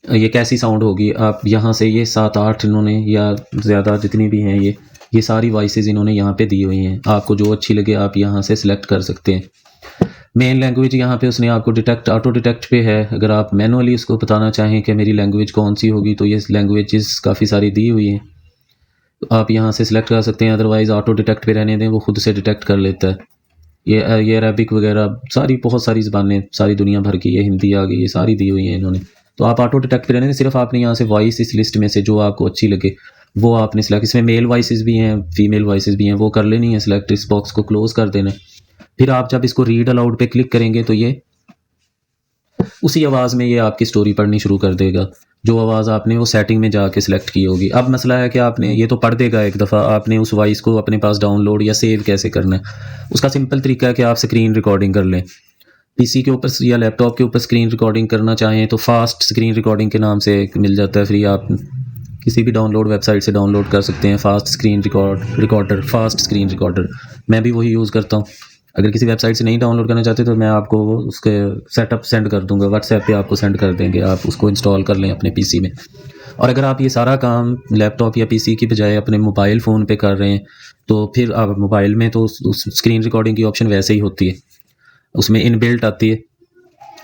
ये कैसी साउंड होगी। आप यहाँ से ये 7-8 इन्होंने या ज़्यादा जितनी भी हैं ये सारी वॉइसेस इन्होंने यहाँ पे दी हुई हैं। आपको जो अच्छी लगे आप यहाँ से सिलेक्ट कर सकते हैं। मेन लैंग्वेज यहाँ पे उसने आपको डिटेक्ट, ऑटो डिटेक्ट पे है। अगर आप मैनुअली उसको बताना चाहें कि मेरी लैंग्वेज कौन सी होगी तो ये लैंग्वेजेस काफ़ी सारी दी हुई हैं, तो आप यहाँ से सिलेक्ट कर सकते हैं। अदरवाइज़ ऑटो डिटेक्ट पे रहने दें, वो खुद से डिटेक्ट कर लेता है। ये अरबिक वगैरह सारी बहुत सारी ज़बानें सारी दुनिया भर की, ये हिंदी आ गई, ये सारी दी हुई हैं इन्होंने। तो आप ऑटो डिटेक्ट पे रहने दें। सिर्फ आपने यहाँ से वॉइस इस लिस्ट में से जो आपको अच्छी लगे वो आपने सिलेक्ट, इसमें मेल वॉइसेस भी हैं फीमेल वॉइसेस भी हैं, वो कर लेनी है सिलेक्ट। इस बॉक्स को क्लोज़ कर देना। फिर आप जब इसको रीड अलाउड पे क्लिक करेंगे तो ये उसी आवाज़ में ये आपकी स्टोरी पढ़नी शुरू कर देगा, जो आवाज़ आपने वो सेटिंग में जाके सिलेक्ट की होगी। अब मसला है कि आपने ये तो पढ़ देगा एक दफ़ा, आपने उस वॉइस को अपने पास डाउनलोड या सेव कैसे करना है। उसका सिंपल तरीका है कि आप स्क्रीन रिकॉर्डिंग कर लें। पीसी के ऊपर या लैपटॉप के ऊपर स्क्रीन रिकॉर्डिंग करना चाहें तो फास्ट स्क्रीन रिकॉर्डिंग के नाम से एक मिल जाता है फ्री, आप किसी भी डाउनलोड वेबसाइट से डाउनलोड कर सकते हैं। Fast screen recorder, fast screen recorder, मैं भी वही यूज़ करता हूँ। अगर किसी वेबसाइट से नहीं डाउनलोड करना चाहते तो मैं आपको उसके सेटअप सेंड कर दूंगा, व्हाट्सएप पे आपको सेंड कर देंगे, आप उसको इंस्टॉल कर लें अपने पीसी में। और अगर आप ये सारा काम लैपटॉप या पीसी की बजाय अपने मोबाइल फ़ोन पे कर रहे हैं तो फिर आप मोबाइल में तो उस स्क्रीन रिकॉर्डिंग की ऑप्शन वैसे ही होती है, उसमें इनबिल्ट आती है।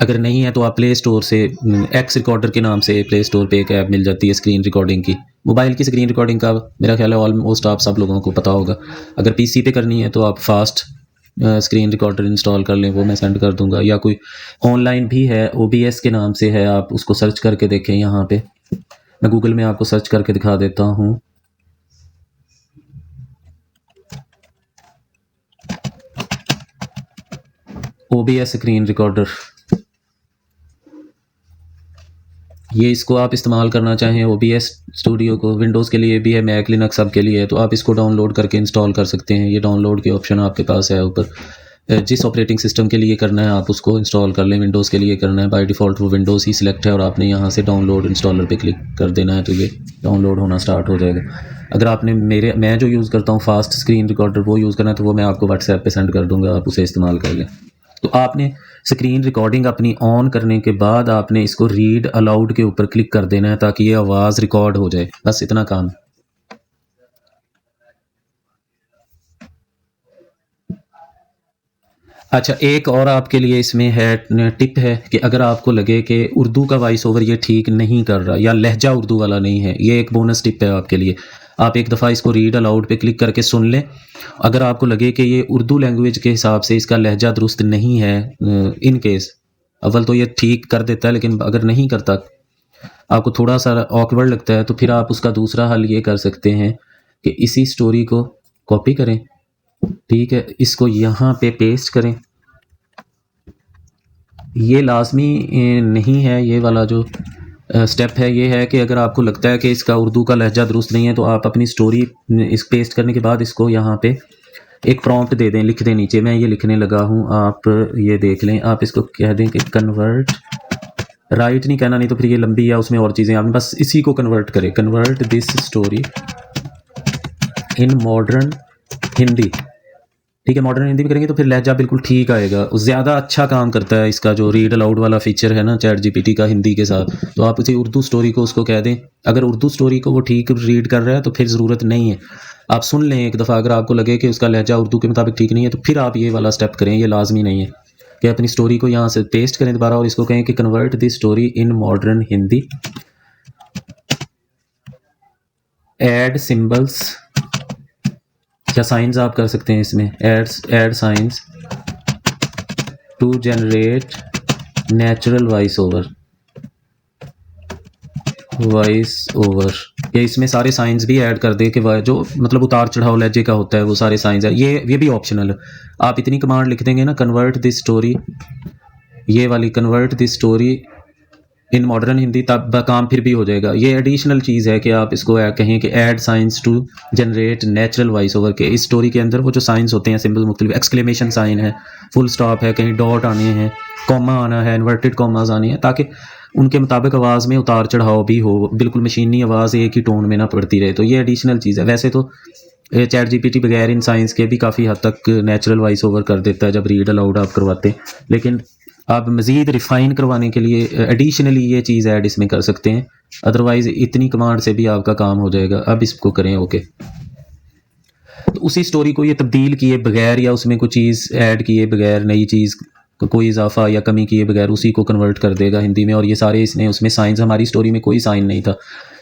अगर नहीं है तो आप प्ले स्टोर से एक्स रिकॉर्डर के नाम से प्ले स्टोर पे एक ऐप मिल जाती है स्क्रीन रिकॉर्डिंग की। मोबाइल की स्क्रीन रिकॉर्डिंग का मेरा ख्याल है ऑलमोस्ट आप सब लोगों को पता होगा। अगर पीसी पे करनी है तो आप फास्ट स्क्रीन रिकॉर्डर इंस्टॉल कर लें, वो मैं सेंड कर दूंगा। या कोई ऑनलाइन भी है, OBS के नाम से है, आप उसको सर्च करके देखें। यहाँ पे मैं गूगल में आपको सर्च करके दिखा देता हूँ। OBS स्क्रीन रिकॉर्डर, ये इसको आप इस्तेमाल करना चाहें OBS स्टूडियो को, विंडोज़ के लिए भी है, मैक लिनक्स सब के लिए है, तो आप इसको डाउनलोड करके इंस्टॉल कर सकते हैं। ये डाउनलोड के ऑप्शन आपके पास है ऊपर। जिस ऑपरेटिंग सिस्टम के लिए करना है आप उसको इंस्टॉल कर लें। विंडोज़ के लिए करना है, बाय डिफ़ॉल्ट वो विंडोज़ ही सिलेक्ट है और आपने यहाँ से डाउनलोड इंस्टॉलर पे क्लिक कर देना है तो ये डाउनलोड होना स्टार्ट हो जाएगा। अगर आपने मैं जो यूज़ करता हूँ फास्ट स्क्रीन रिकॉर्डर वो यूज़ करना है तो वो मैं आपको व्हाट्सएप पे सेंड कर दूँगा, आप उसे इस्तेमाल कर लें। तो आपने स्क्रीन रिकॉर्डिंग अपनी ऑन करने के बाद आपने इसको रीड अलाउड के ऊपर क्लिक कर देना है ताकि ये आवाज़ रिकॉर्ड हो जाए, बस इतना काम। अच्छा, एक और आपके लिए इसमें है टिप है कि अगर आपको लगे कि उर्दू का वॉइस ओवर ये ठीक नहीं कर रहा या लहजा उर्दू वाला नहीं है, ये एक बोनस टिप है आपके लिए। आप एक दफ़ा इसको रीड अलाउड पे क्लिक करके सुन लें। अगर आपको लगे कि ये उर्दू लैंग्वेज के हिसाब से इसका लहजा दुरुस्त नहीं है, इन केस अव्वल तो ये ठीक कर देता है, लेकिन अगर नहीं करता, आपको थोड़ा सा ऑकवर्ड लगता है, तो फिर आप उसका दूसरा हल ये कर सकते हैं कि इसी स्टोरी को कॉपी करें, ठीक है, इसको यहाँ पे पेस्ट करें। ये लाजमी नहीं है, ये वाला जो स्टेप है ये है कि अगर आपको लगता है कि इसका उर्दू का लहजा दुरुस्त नहीं है तो आप अपनी स्टोरी इस पेस्ट करने के बाद इसको यहाँ पे एक प्रॉम्प्ट दे दें, लिख दें नीचे। मैं ये लिखने लगा हूँ, आप ये देख लें। आप इसको कह दें कि कन्वर्ट, राइट नहीं कहना, नहीं तो फिर ये लंबी या उसमें और चीज़ें, आपने बस इसी को कन्वर्ट करें। Convert this story in modern Hindi, ठीक है। मॉडर्न हिंदी में करेंगे तो फिर लहजा बिल्कुल ठीक आएगा, ज़्यादा अच्छा काम करता है इसका जो रीड अलाउड वाला फीचर है ना चैट जीपीटी का हिंदी के साथ। तो आप उसे उर्दू स्टोरी को उसको कह दें, अगर उर्दू स्टोरी को वो ठीक रीड कर रहा है तो फिर ज़रूरत नहीं है, आप सुन लें एक दफ़ा। अगर आपको लगे कि उसका लहजा उर्दू के मुताबिक ठीक नहीं है तो फिर आप ये वाला स्टेप करें, ये लाजमी नहीं है कि अपनी स्टोरी को यहाँ से पेस्ट करें दोबारा और इसको कहें कि convert this story in modern Hindi, add symbols या साइंस आप कर सकते हैं इसमें, add science to generate natural voice over. ये इसमें सारे साइंस भी ऐड कर दे कि जो मतलब उतार चढ़ाव लहजे का होता है वो सारे साइंस है। ये भी ऑप्शनल है। आप इतनी कमांड लिख देंगे ना, कन्वर्ट दिस स्टोरी, ये वाली convert this story in modern Hindi, तब काम फिर भी हो जाएगा। ये एडिशनल चीज़ है कि आप इसको कहें कि add science to generate natural voice over के। इस स्टोरी के अंदर वो जो साइंस होते हैं सिंबल मुख्तलिफ, एक्सक्लेमेशन साइन है, फुल स्टॉप है, कहीं डॉट आने हैं, कॉमा आना है, इन्वर्टेड कॉमाज आनी है, ताकि उनके मुताबिक आवाज़ में उतार चढ़ाव भी हो, बिल्कुल मशीनी आवाज़ एक ही टोन में ना पड़ती रहे। तो ये एडिशनल चीज़ है। वैसे तो चैट जीपीटी बगैर इन साइंस के भी काफ़ी हद तक नेचुरल वॉइस ओवर कर देता है जब रीड अलाउड आप करवाते हैं, लेकिन आप मज़ीद रिफ़ाइन करवाने के लिए एडिशनली ये चीज़ ऐड इसमें कर सकते हैं। अदरवाइज़ इतनी कमांड से भी आपका काम हो जाएगा। अब इसको करें ओके। तो उसी स्टोरी को ये तब्दील किए बगैर या उसमें कोई चीज़ ऐड किए बगैर, नई चीज़ कोई इजाफा या कमी किए बगैर उसी को कन्वर्ट कर देगा हिंदी में। और ये सारे इसने उसमें साइंस, हमारी स्टोरी में कोई साइन नहीं था,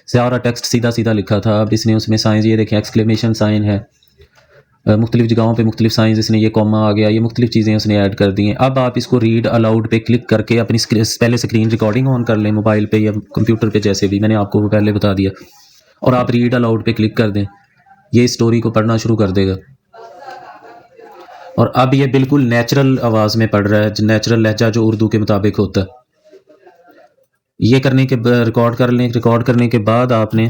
सारा टेक्स्ट सीधा सीधा लिखा था। अब इसने उसमें साइंस, ये देखें एक्सक्लेमेशन साइन है, मुख्तलिफ जगहों पे मुख्तलिफ साइंस, इसने ये कॉमा आ गया, ये मुख्तलिफ चीज़ें उसने ऐड कर दी हैं। अब आप इसको रीड अलाउड पे क्लिक करके अपनी पहले स्क्रीन रिकॉर्डिंग ऑन कर लें मोबाइल पे या कंप्यूटर पे, जैसे भी मैंने आपको वो पहले बता दिया, और आप रीड अलाउड पे क्लिक कर दें। ये स्टोरी को पढ़ना शुरू कर देगा और अब ये बिल्कुल नेचुरल आवाज़ में पढ़ रहा है, नेचुरल लहजा जो उर्दू के मुताबिक होता है। ये करने के रिकॉर्ड कर लें। रिकॉर्ड करने के बाद आपने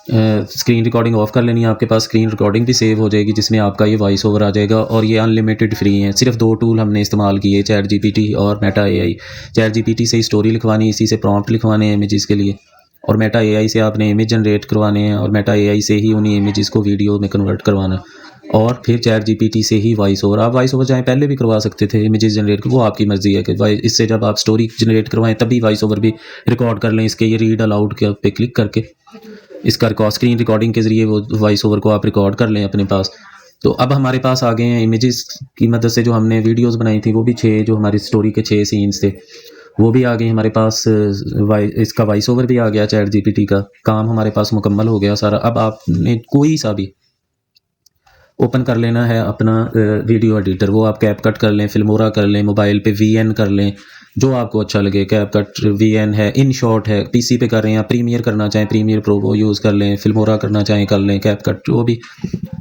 स्क्रीन रिकॉर्डिंग ऑफ कर लेनी है। आपके पास स्क्रीन रिकॉर्डिंग भी सेव हो जाएगी जिसमें आपका ये वॉइस ओवर आ जाएगा, और ये अनलिमिटेड फ्री है। सिर्फ 2 टूल हमने इस्तेमाल किए, चैट जीपीटी और मेटा एआई। चैट जीपीटी से ही स्टोरी लिखवानी, इसी से प्रॉम्प्ट लिखवाने हैं इमेजेस के लिए, और मेटा एआई से आपने इमेज जनरेट करवाने हैं, और मेटा एआई से ही उन्हीं इमेजेस को वीडियो में कन्वर्ट करवाना, और फिर चैट जीपीटी से ही वॉइस ओवर। आप वॉइस ओवर चाहे पहले भी करवा सकते थे इमेजेस जनरेट, वो आपकी मर्जी है कि इससे जब आप स्टोरी जनरेट करवाएं तभी वॉइस ओवर भी रिकॉर्ड कर लें इसके। ये रीड अलाउड के पे क्लिक करके इसका स्क्रीन रिकॉर्डिंग के ज़रिए वो वॉइस ओवर को आप रिकॉर्ड कर लें अपने पास। तो अब हमारे पास आ गए हैं इमेजेस की मदद से जो हमने वीडियोस बनाई थी, वो भी 6 जो हमारी स्टोरी के 6 सीन्स थे वो भी आ गए हमारे पास। इसका वॉइस ओवर भी आ गया, चैट जीपीटी का काम हमारे पास मुकम्मल हो गया सारा। अब आपने कोई सा भी ओपन कर लेना है अपना वीडियो एडिटर, वो आप कैपकट कर लें, फिल्मोरा कर लें, मोबाइल पे वीएन कर लें, जो आपको अच्छा लगे। कैपकट वीएन है, इन शॉट है, पीसी पे कर रहे हैं, प्रीमियर करना चाहें प्रीमियर प्रो वो यूज़ कर लें, फिल्मोरा करना चाहें कर लें, कैपकट जो भी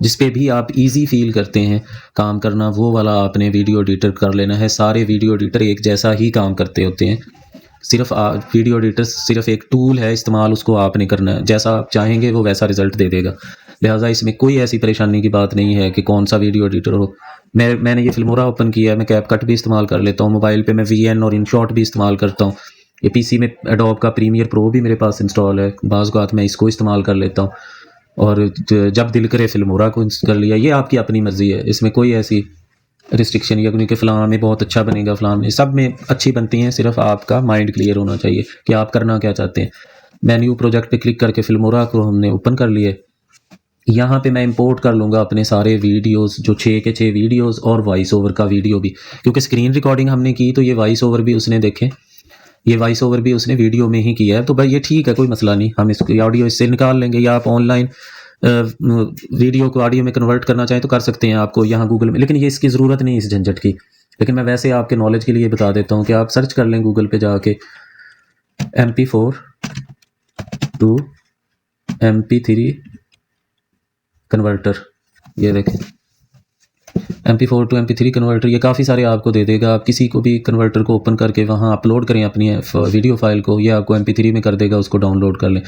जिस पे भी आप इजी फील करते हैं काम करना, वो वाला आपने वीडियो एडिटर कर लेना है। सारे वीडियो एडिटर एक जैसा ही काम करते होते हैं, सिर्फ वीडियो एडिटर सिर्फ एक टूल है, इस्तेमाल उसको आपने करना है, जैसा आप चाहेंगे वो वैसा रिजल्ट दे देगा। लिहाजा इसमें कोई ऐसी परेशानी की बात नहीं है कि कौन सा वीडियो एडिटर हो। मैंने ये फिल्मोरा ओपन किया है, मैं कैपकट भी इस्तेमाल कर लेता हूँ, मोबाइल पे मैं वीएन और इनशॉट भी इस्तेमाल करता हूँ। ये पीसी में एडोब का प्रीमियर प्रो भी मेरे पास इंस्टॉल है, बाज़ औक़ात मैं इसको इस्तेमाल कर लेता हूँ, और जब दिल करे फिल्मोरा को कर लिया। ये आपकी अपनी मर्ज़ी है, इसमें कोई ऐसी रिस्ट्रिक्शन या कि फ़लाँ में बहुत अच्छा बनेगा, फ़लाँ में, सब में अच्छी बनती हैं। सिर्फ आपका माइंड क्लियर होना चाहिए कि आप करना क्या चाहते हैं। मेन्यू प्रोजेक्ट पे क्लिक करके फिल्मोरा को हमने ओपन कर लिए। यहाँ पे मैं इंपोर्ट कर लूँगा अपने सारे वीडियोस, जो 6 के 6 वीडियोस और वॉइस ओवर का वीडियो भी, क्योंकि स्क्रीन रिकॉर्डिंग हमने की तो ये वॉइस ओवर भी उसने देखें, ये वॉइस ओवर भी उसने वीडियो में ही किया है। तो भाई ये ठीक है, कोई मसला नहीं, हम इसको ऑडियो इससे निकाल लेंगे, या आप ऑनलाइन वीडियो को ऑडियो में कन्वर्ट करना चाहें तो कर सकते हैं आपको यहाँ गूगल में, लेकिन ये इसकी ज़रूरत नहीं इस झंझट की। लेकिन मैं वैसे आपके नॉलेज के लिए बता देता हूँ कि आप सर्च कर लें गूगल पे जाके MP4 to MP3 कन्वर्टर, ये देखें MP4 to MP3 कन्वर्टर, ये काफ़ी सारे आपको दे देगा। आप किसी को भी कन्वर्टर को ओपन करके वहाँ अपलोड करें अपनी वीडियो फाइल को, ये आपको MP3 में कर देगा, उसको डाउनलोड कर लें।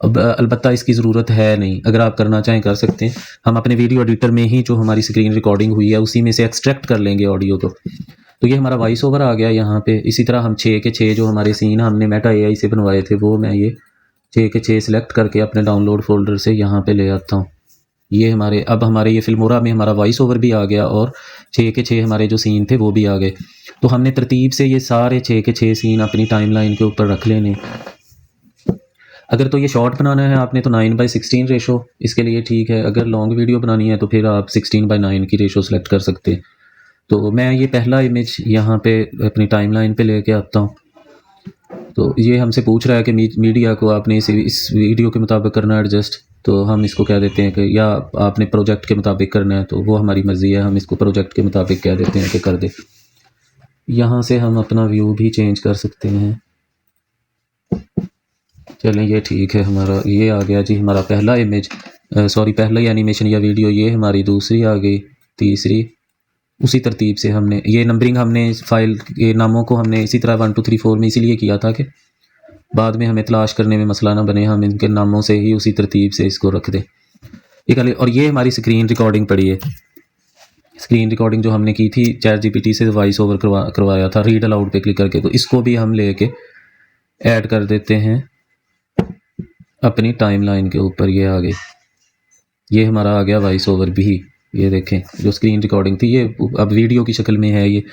अब अलबत्ता इसकी ज़रूरत है नहीं, अगर आप करना चाहें कर सकते हैं। हम अपने वीडियो एडिटर में ही जो हमारी स्क्रीन रिकॉर्डिंग हुई है उसी में से एक्सट्रैक्ट कर लेंगे ऑडियो को। तो ये हमारा वॉइस ओवर आ गया यहाँ पे। इसी तरह हम 6 के 6 जो हमारे सीन हमने मेटा एआई से बनवाए थे, वो मैं ये 6 के 6 सिलेक्ट करके अपने डाउनलोड फोल्डर से यहाँ पे ले आता हूँ। ये अब हमारे ये फिल्मोरा में हमारा वॉइस ओवर भी आ गया, और 6 के 6 हमारे जो सीन थे वो भी आ गए। तो हमने तरतीब से ये सारे 6 के 6 सीन अपनी टाइमलाइन के ऊपर रख लेने। अगर तो ये शॉर्ट बनाना है आपने तो 9:16 रेशो इसके लिए ठीक है। अगर लॉन्ग वीडियो बनानी है तो फिर आप 16:9 की रेशो सेलेक्ट कर सकते हैं। तो मैं ये पहला इमेज यहाँ पे अपनी टाइमलाइन पे लेके आता हूँ। तो ये हमसे पूछ रहा है कि मीडिया को आपने इस वीडियो के मुताबिक करना है एडजस्ट, तो हम इसको कह देते हैं कि या आपने प्रोजेक्ट के मुताबिक करना है, तो वो हमारी मर्ज़ी है, हम इसको प्रोजेक्ट के मुताबिक कह देते हैं कि कर दे। यहाँ से हम अपना व्यू भी चेंज कर सकते हैं। चलें ये ठीक है, हमारा ये आ गया जी हमारा पहला इमेज, पहला ही एनिमेशन या वीडियो। ये हमारी दूसरी आ गई, तीसरी। उसी तरतीब से हमने ये नंबरिंग, हमने फाइल के नामों को हमने इसी तरह 1 2 3 4 में इसीलिए किया था कि बाद में हमें तलाश करने में मसला ना बने, हम इनके नामों से ही उसी तरतीब से इसको रख दें। और ये हमारी स्क्रीन रिकॉर्डिंग पड़ी है। स्क्रीन रिकॉर्डिंग जो हमने की थी ChatGPT से वॉइस ओवर करवाया था रीड अलाउड पे क्लिक करके, तो इसको भी हम लेके ऐड कर देते हैं अपनी टाइमलाइन के ऊपर। ये आ गई, ये हमारा आ गया वॉइस ओवर भी। ये देखें जो स्क्रीन रिकॉर्डिंग थी ये अब वीडियो की शक्ल में है। ये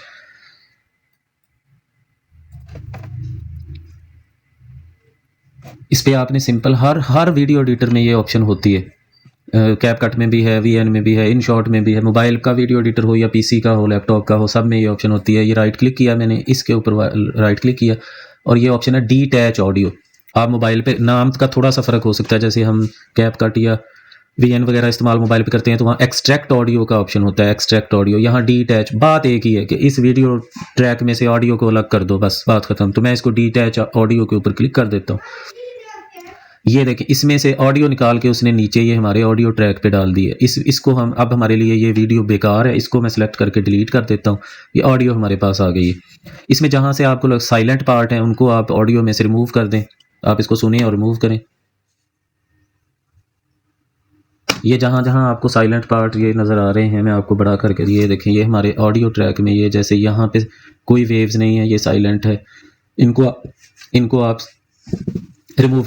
इस पे आपने सिंपल हर वीडियो एडिटर में ये ऑप्शन होती है। कैपकट में भी है, VN में भी है, InShot में भी है। मोबाइल का वीडियो एडिटर हो या PC का हो, लैपटॉप का हो, सब में ये ऑप्शन होती है। ये राइट क्लिक किया मैंने, इसके ऊपर राइट क्लिक किया और ये ऑप्शन है डीटैच ऑडियो। आप मोबाइल पे नाम का थोड़ा सा फ़र्क हो सकता है, जैसे हम कैपकट या VN वगैरह इस्तेमाल मोबाइल पे करते हैं तो वहाँ एक्सट्रैक्ट ऑडियो का ऑप्शन होता है, एक्सट्रैक्ट ऑडियो। यहाँ डीटैच, बात एक ही है कि इस वीडियो ट्रैक में से ऑडियो को अलग कर दो, बस बात ख़त्म। तो मैं इसको डीटैच ऑडियो के ऊपर क्लिक कर देता हूँ। ये देखें इसमें से ऑडियो निकाल के उसने नीचे ये हमारे ऑडियो ट्रैक पे डाल दी है। इसको हम अब हमारे लिए ये वीडियो बेकार है, इसको मैं सेलेक्ट करके डिलीट कर देता हूँ। ये ऑडियो हमारे पास आ गई है। इसमें जहाँ से आपको साइलेंट पार्ट है उनको आप ऑडियो में से रिमूव कर दें। आप इसको सुनें और रिमूव करें। ये जहाँ जहाँ आपको साइलेंट पार्ट ये नज़र आ रहे हैं मैं आपको बड़ा करके ये देखें, ये हमारे ऑडियो ट्रैक में ये जैसे यहाँ पे कोई वेव्स नहीं है, ये साइलेंट है। इनको आप रिमूव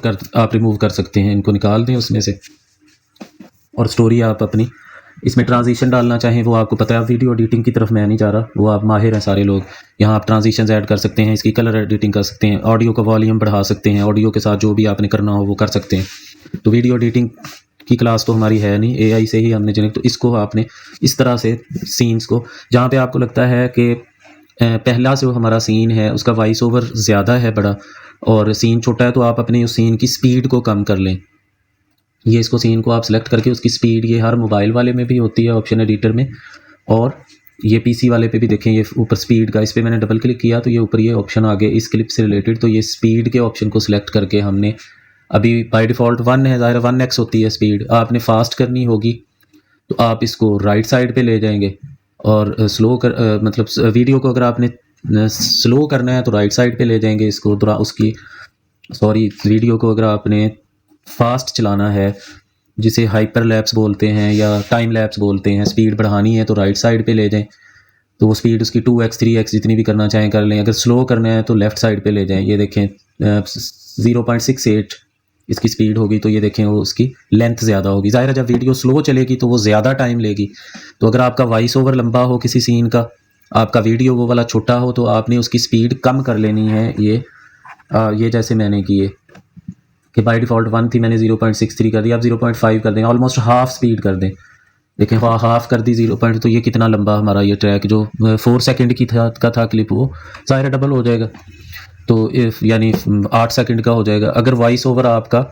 कर सकते हैं, इनको निकाल दें उसमें से। और स्टोरी आप अपनी इसमें ट्रांजिशन डालना चाहें वो आपको पता है। आप वीडियो एडिटिंग की तरफ मैं नहीं जा रहा, वो आप माहिर हैं सारे लोग। यहाँ आप ट्रांजिशंस ऐड कर सकते हैं, इसकी कलर एडिटिंग कर सकते हैं, ऑडियो का वॉल्यूम बढ़ा सकते हैं, ऑडियो के साथ जो भी आपने करना हो वो कर सकते हैं। तो वीडियो एडिटिंग की क्लास तो हमारी है नहीं, AI से ही हमने जनरेट। तो इसको आपने इस तरह से सीन्स को जहाँ पे आपको लगता है कि पहला जो हमारा सीन है उसका वॉइस ओवर ज़्यादा है बड़ा और सीन छोटा है, तो आप अपने उस सीन की स्पीड को कम कर लें। ये इसको सीन को आप सेलेक्ट करके उसकी स्पीड, ये हर मोबाइल वाले में भी होती है ऑप्शन एडिटर में, और ये PC वाले पे भी देखें ये ऊपर स्पीड का, इस पर मैंने डबल क्लिक किया तो ये ऊपर ये ऑप्शन आ गया इस क्लिप से रिलेटेड। तो ये स्पीड के ऑप्शन को सिलेक्ट करके हमने अभी बाय डिफ़ॉल्ट 1 है, ज़ाहिर 1x होती है स्पीड। आपने फास्ट करनी होगी तो आप इसको राइट साइड पे ले जाएंगे और स्लो कर मतलब वीडियो को अगर आपने स्लो करना है तो राइट साइड पे ले जाएंगे इसको। वीडियो को अगर आपने फास्ट चलाना है जिसे हाइपर लैप्स बोलते हैं या टाइम लैप्स बोलते हैं, स्पीड बढ़ानी है तो राइट साइड पे ले जाएं। तो वो स्पीड उसकी 2x 3x जितनी भी करना चाहें कर लें। अगर स्लो करना है तो लेफ़्ट साइड पे ले जाएं। ये देखें 0.68 इसकी स्पीड होगी, तो ये देखें वो उसकी लेंथ ज़्यादा होगी। ज़ाहिर है जब वीडियो स्लो चलेगी तो वो ज़्यादा टाइम लेगी। तो अगर आपका वॉइस ओवर लंबा हो किसी सीन का, आपका वीडियो वो वाला छोटा हो, तो आपने उसकी स्पीड कम कर लेनी है। ये जैसे मैंने किए कि बाय डिफ़ॉल्ट 1 थी, मैंने 0.63 कर दिया, आप 0.5 कर दें, ऑलमोस्ट हाफ स्पीड कर दें। देखें हाफ कर दी 0. तो ये कितना लंबा हमारा ये ट्रैक जो 4 सेकंड का था क्लिप, वो ज़ाहिर डबल हो जाएगा, तो यानी 8 सेकंड का हो जाएगा। अगर वॉइस ओवर आपका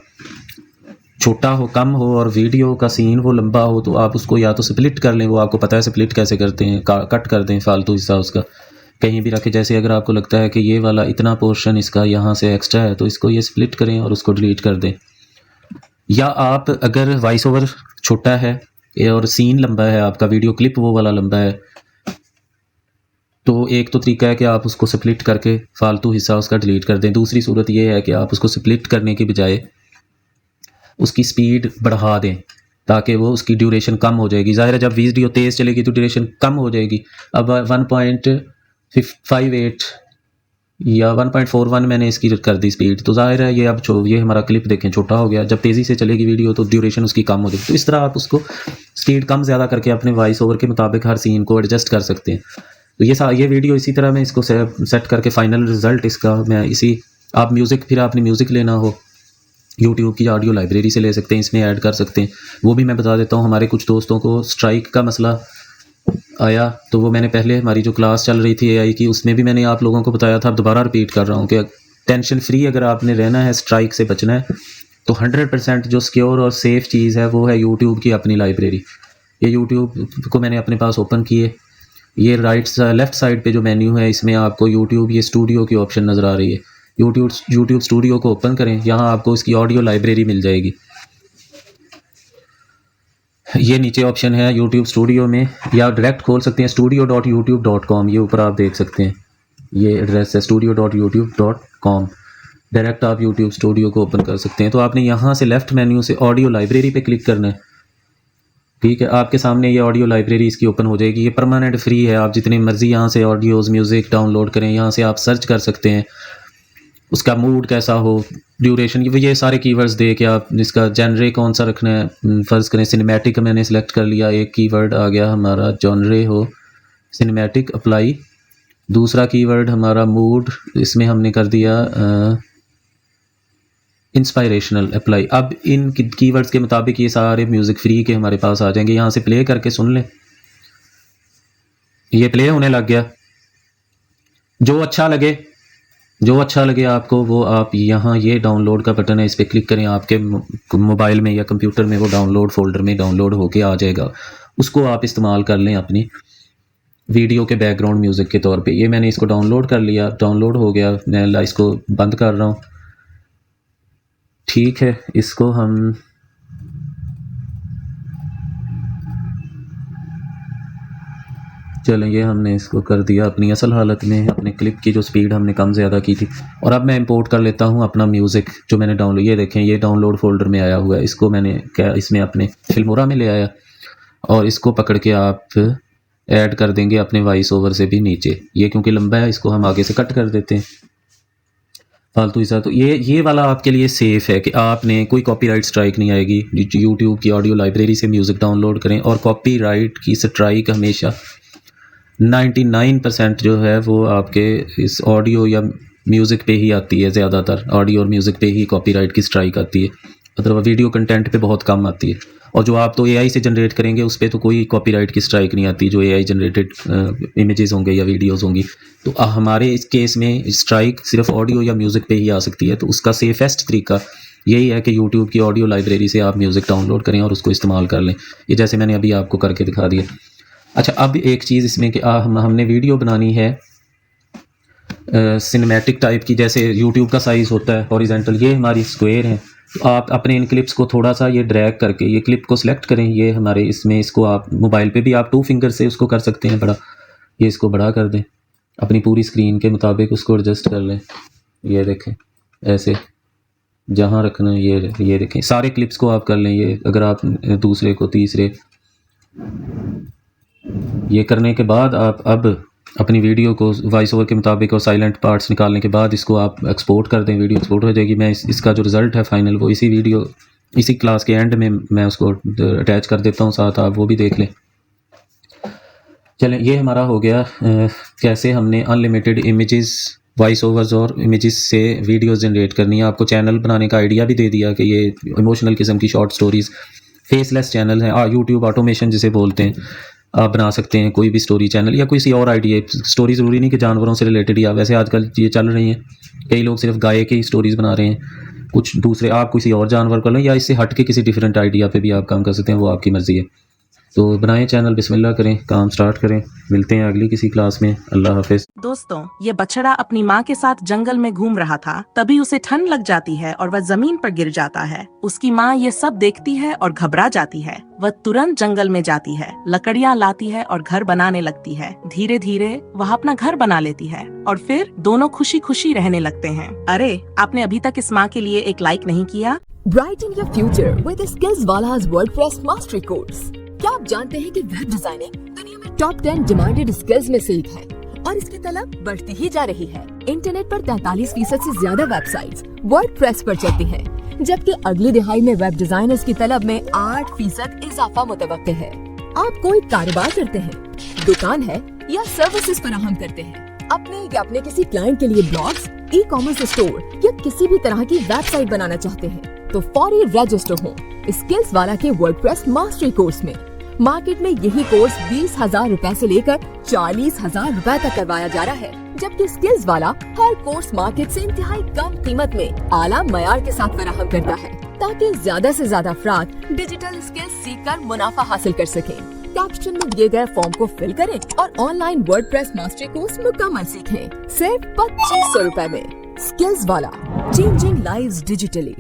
छोटा हो, कम हो और वीडियो का सीन वो लंबा हो, तो आप उसको या तो स्प्लिट कर लें, वो आपको पता है स्प्लिट कैसे करते हैं, कट कर दें फालतू हिस्सा उसका कहीं भी रखें। जैसे अगर आपको लगता है कि ये वाला इतना पोर्शन इसका यहाँ से एक्स्ट्रा है तो इसको ये स्प्लिट करें और उसको डिलीट कर दें। या आप अगर वॉइस ओवर छोटा है और सीन लंबा है, आपका वीडियो क्लिप वो वाला लंबा है, तो एक तो तरीका है कि आप उसको स्प्लिट करके फालतू हिस्सा उसका डिलीट कर दें। दूसरी सूरत ये है कि आप उसको स्प्लिट करने की बजाय उसकी स्पीड बढ़ा दें ताकि वो उसकी ड्यूरेशन कम हो जाएगी। ज़ाहिर है जब वीडियो तेज़ चलेगी तो ड्यूरेशन कम हो जाएगी। अब 1.58 या 1.41 मैंने इसकी कर दी स्पीड, तो ज़ाहिर है ये हमारा क्लिप देखें छोटा हो गया। जब तेज़ी से चलेगी वीडियो तो ड्यूरेशन उसकी कम हो जाएगी। तो इस तरह आप उसको स्पीड कम ज़्यादा करके अपने वॉइस ओवर के मुताबिक हर सीन को एडजस्ट कर सकते हैं। तो ये वीडियो इसी तरह मैं इसको सेट करके फ़ाइनल रिज़ल्ट इसका मैं आप म्यूज़िक, फिर आपने म्यूज़िक लेना हो यूट्यूब की ऑडियो लाइब्रेरी से ले सकते हैं, इसमें ऐड कर सकते हैं। वो भी मैं बता देता हूँ। हमारे कुछ दोस्तों को स्ट्राइक का मसला आया, तो वो मैंने पहले हमारी जो क्लास चल रही थी AI की उसमें भी मैंने आप लोगों को बताया था, अब दोबारा रिपीट कर रहा हूँ कि टेंशन फ्री अगर आपने रहना है, स्ट्राइक से बचना है, तो 100% जो सिक्योर और सेफ़ चीज़ है वो है यूट्यूब की अपनी लाइब्रेरी। ये यूट्यूब को मैंने अपने पास ओपन किए, ये लेफ़्ट साइड पे जो मेन्यू है इसमें आपको यूट्यूब ये स्टूडियो की ऑप्शन नज़र आ रही है। यूट्यूब स्टूडियो को ओपन करें, यहाँ आपको इसकी ऑडियो लाइब्रेरी मिल जाएगी। ये नीचे ऑप्शन है यूट्यूब स्टूडियो में, या डायरेक्ट खोल सकते हैं studio.youtube.com, ये ऊपर आप देख सकते हैं, ये एड्रेस है studio.youtube.com। डायरेक्ट आप यूट्यूब स्टूडियो को ओपन कर सकते हैं। तो आपने यहाँ से लेफ़्ट मेन्यू से ऑडियो लाइब्रेरी पे क्लिक करना है। ठीक है, आपके सामने ये ऑडियो लाइब्रेरी इसकी ओपन हो जाएगी। ये परमानेंट फ्री है, आप जितनी मर्ज़ी यहाँ से ऑडियोज़ म्यूज़िक डाउनलोड करें। यहाँ से आप सर्च कर सकते हैं, उसका मूड कैसा हो, ड्यूरेशन, ये सारे कीवर्ड्स दे के आप इसका जॉनरे कौन सा रखना है। फ़र्ज़ करें सिनेमैटिक मैंने सेलेक्ट कर लिया, एक कीवर्ड आ गया हमारा जॉनरे हो सिनेमैटिक, अप्लाई। दूसरा कीवर्ड हमारा मूड, इसमें हमने कर दिया इंस्पायरेशनल, अप्लाई। अब इन कीवर्ड्स के मुताबिक ये सारे म्यूज़िक फ्री के हमारे पास आ जाएंगे। यहाँ से प्ले करके सुन लें, ये प्ले होने लग गया। जो अच्छा लगे आपको वो आप यहाँ ये डाउनलोड का बटन है, इस पर क्लिक करें, आपके मोबाइल में या कंप्यूटर में वो डाउनलोड फोल्डर में डाउनलोड होके आ जाएगा। उसको आप इस्तेमाल कर लें अपनी वीडियो के बैकग्राउंड म्यूज़िक के तौर पे। ये मैंने इसको डाउनलोड कर लिया, डाउनलोड हो गया। मैं इसको बंद कर रहा हूँ। ठीक है, इसको हम चलें, ये हमने इसको कर दिया अपनी असल हालत में। अपने क्लिप की जो स्पीड हमने कम ज़्यादा की थी। और अब मैं इंपोर्ट कर लेता हूँ अपना म्यूज़िक जो मैंने डाउनलोड, ये देखें ये डाउनलोड फोल्डर में आया हुआ है। इसको मैंने क्या इसमें अपने फिल्मोरा में ले आया और इसको पकड़ के आप ऐड कर देंगे अपने वॉइस ओवर से भी नीचे। ये क्योंकि लंबा है, इसको हम आगे से कट कर देते हैं फालतू ही सा। तो ये वाला आपके लिए सेफ़ है कि आपने कोई कॉपीराइट स्ट्राइक नहीं आएगी। यूट्यूब की ऑडियो लाइब्रेरी से म्यूज़िक डाउनलोड करें, और कॉपीराइट की स्ट्राइक हमेशा 99% जो है वो आपके इस ऑडियो या म्यूज़िक पे ही आती है। ज़्यादातर ऑडियो और म्यूज़िक पे ही कॉपीराइट की स्ट्राइक आती है, मतलब वीडियो कंटेंट पे बहुत कम आती है। और जो आप तो एआई से जनरेट करेंगे उस पर तो कोई कॉपीराइट की स्ट्राइक नहीं आती, जो एआई जनरेटेड इमेजेस होंगे या वीडियोस होंगी। तो हमारे इस केस में स्ट्राइक सिर्फ ऑडियो या म्यूज़िक पे ही आ सकती है। तो उसका सेफेस्ट तरीका यही है कि यूट्यूब की ऑडियो लाइब्रेरी से आप म्यूज़िक डाउनलोड करें और उसको इस्तेमाल कर लें। ये जैसे मैंने अभी आपको करके दिखा दिया। अच्छा, अब एक चीज़ इसमें कि हमने वीडियो बनानी है सिनेमैटिक टाइप की, जैसे यूट्यूब का साइज़ होता है हॉरिजॉन्टल, ये हमारी स्क्वायर है। तो आप अपने इन क्लिप्स को थोड़ा सा ये ड्रैग करके ये क्लिप को सिलेक्ट करें। ये हमारे इसमें, इसको आप मोबाइल पे भी आप 2 फिंगर से उसको कर सकते हैं बड़ा। ये इसको बड़ा कर दें, अपनी पूरी स्क्रीन के मुताबिक उसको एडजस्ट कर लें। ये देखें ऐसे जहाँ रखना है ये देखें, सारे क्लिप्स को आप कर लें। ये अगर आप दूसरे को तीसरे, ये करने के बाद आप अब अपनी वीडियो को वॉइस ओवर के मुताबिक और साइलेंट पार्ट्स निकालने के बाद इसको आप एक्सपोर्ट कर दें। वीडियो एक्सपोर्ट हो जाएगी। मैं इसका जो रिज़ल्ट है फाइनल वो इसी क्लास के एंड में मैं उसको अटैच कर देता हूँ साथ, आप वो भी देख लें। चलें, ये हमारा हो गया कैसे हमने अनलिमिटेड इमेजेस, वॉइस ओवर्स और इमेजेस से वीडियोस जनरेट करनी है। आपको चैनल बनाने का आइडिया भी दे दिया कि ये इमोशनल किस्म की शॉर्ट स्टोरीज़ फेसलेस चैनल हैं। यूट्यूब ऑटोमेशन जिसे बोलते हैं, आप बना सकते हैं कोई भी स्टोरी चैनल या किसी और आइडिया। स्टोरी ज़रूरी नहीं कि जानवरों से रिलेटेड ही, वैसे आजकल ये चल रही हैं। कई लोग सिर्फ गाय की स्टोरीज़ बना रहे हैं, कुछ दूसरे आप किसी और जानवर को लें या इससे हट के किसी डिफरेंट आइडिया पे भी आप काम कर सकते हैं, वो आपकी मर्ज़ी है। तो बनाएं चैनल, बिस्मिल्लाह करें, काम स्टार्ट करें। मिलते हैं अगली किसी क्लास में। अल्लाह हाफिज़। दोस्तों, ये बछड़ा अपनी माँ के साथ जंगल में घूम रहा था। तभी उसे ठंड लग जाती है और वह जमीन पर गिर जाता है। उसकी माँ ये सब देखती है और घबरा जाती है। वह तुरंत जंगल में जाती है, लकड़ियाँ लाती है और घर बनाने लगती है। धीरे धीरे वह अपना घर बना लेती है और फिर दोनों खुशी खुशी रहने लगते हैं। अरे, आपने अभी तक इस माँ के लिए एक लाइक नहीं किया? Brighten your future with Skillswala's WordPress Mastery Course। क्या आप जानते हैं कि वेब डिजाइनिंग दुनिया में टॉप 10 डिमांडेड स्किल्स में से एक है और इसकी तलब बढ़ती ही जा रही है। इंटरनेट पर 43% से ज्यादा वेबसाइट्स वर्डप्रेस पर चलती हैं, जबकि अगली दिहाई में वेब डिजाइनर्स की तलब में 8% इजाफा मुतवक्के है। आप कोई कारोबार करते हैं, दुकान है या सर्विसेज फराहम करते हैं, अपने या अपने किसी क्लाइंट के लिए ब्लॉग्स, ई कॉमर्स स्टोर या किसी भी तरह की वेबसाइट बनाना चाहते हैं, तो फौरी रजिस्टर हो स्किल्स वाला के वर्डप्रेस मास्टरी कोर्स में। मार्केट में यही कोर्स 20,000 रुपए से लेकर 40,000 रुपए तक करवाया जा रहा है, जबकि स्किल्स वाला हर कोर्स मार्केट से इंतहाई कम कीमत में आला मयार के साथ फराहम करता है, ताकि ज्यादा से ज्यादा अफराद डिजिटल स्किल्स सीखकर मुनाफा हासिल कर सकें। कैप्शन में दिए गए फॉर्म को फिल करें और ऑनलाइन वर्डप्रेस मास्टरी कोर्स मुकम्मल सीखें, सिर्फ 2500 रुपए में। स्किल्स वाला, चेंजिंग लाइव्स डिजिटली।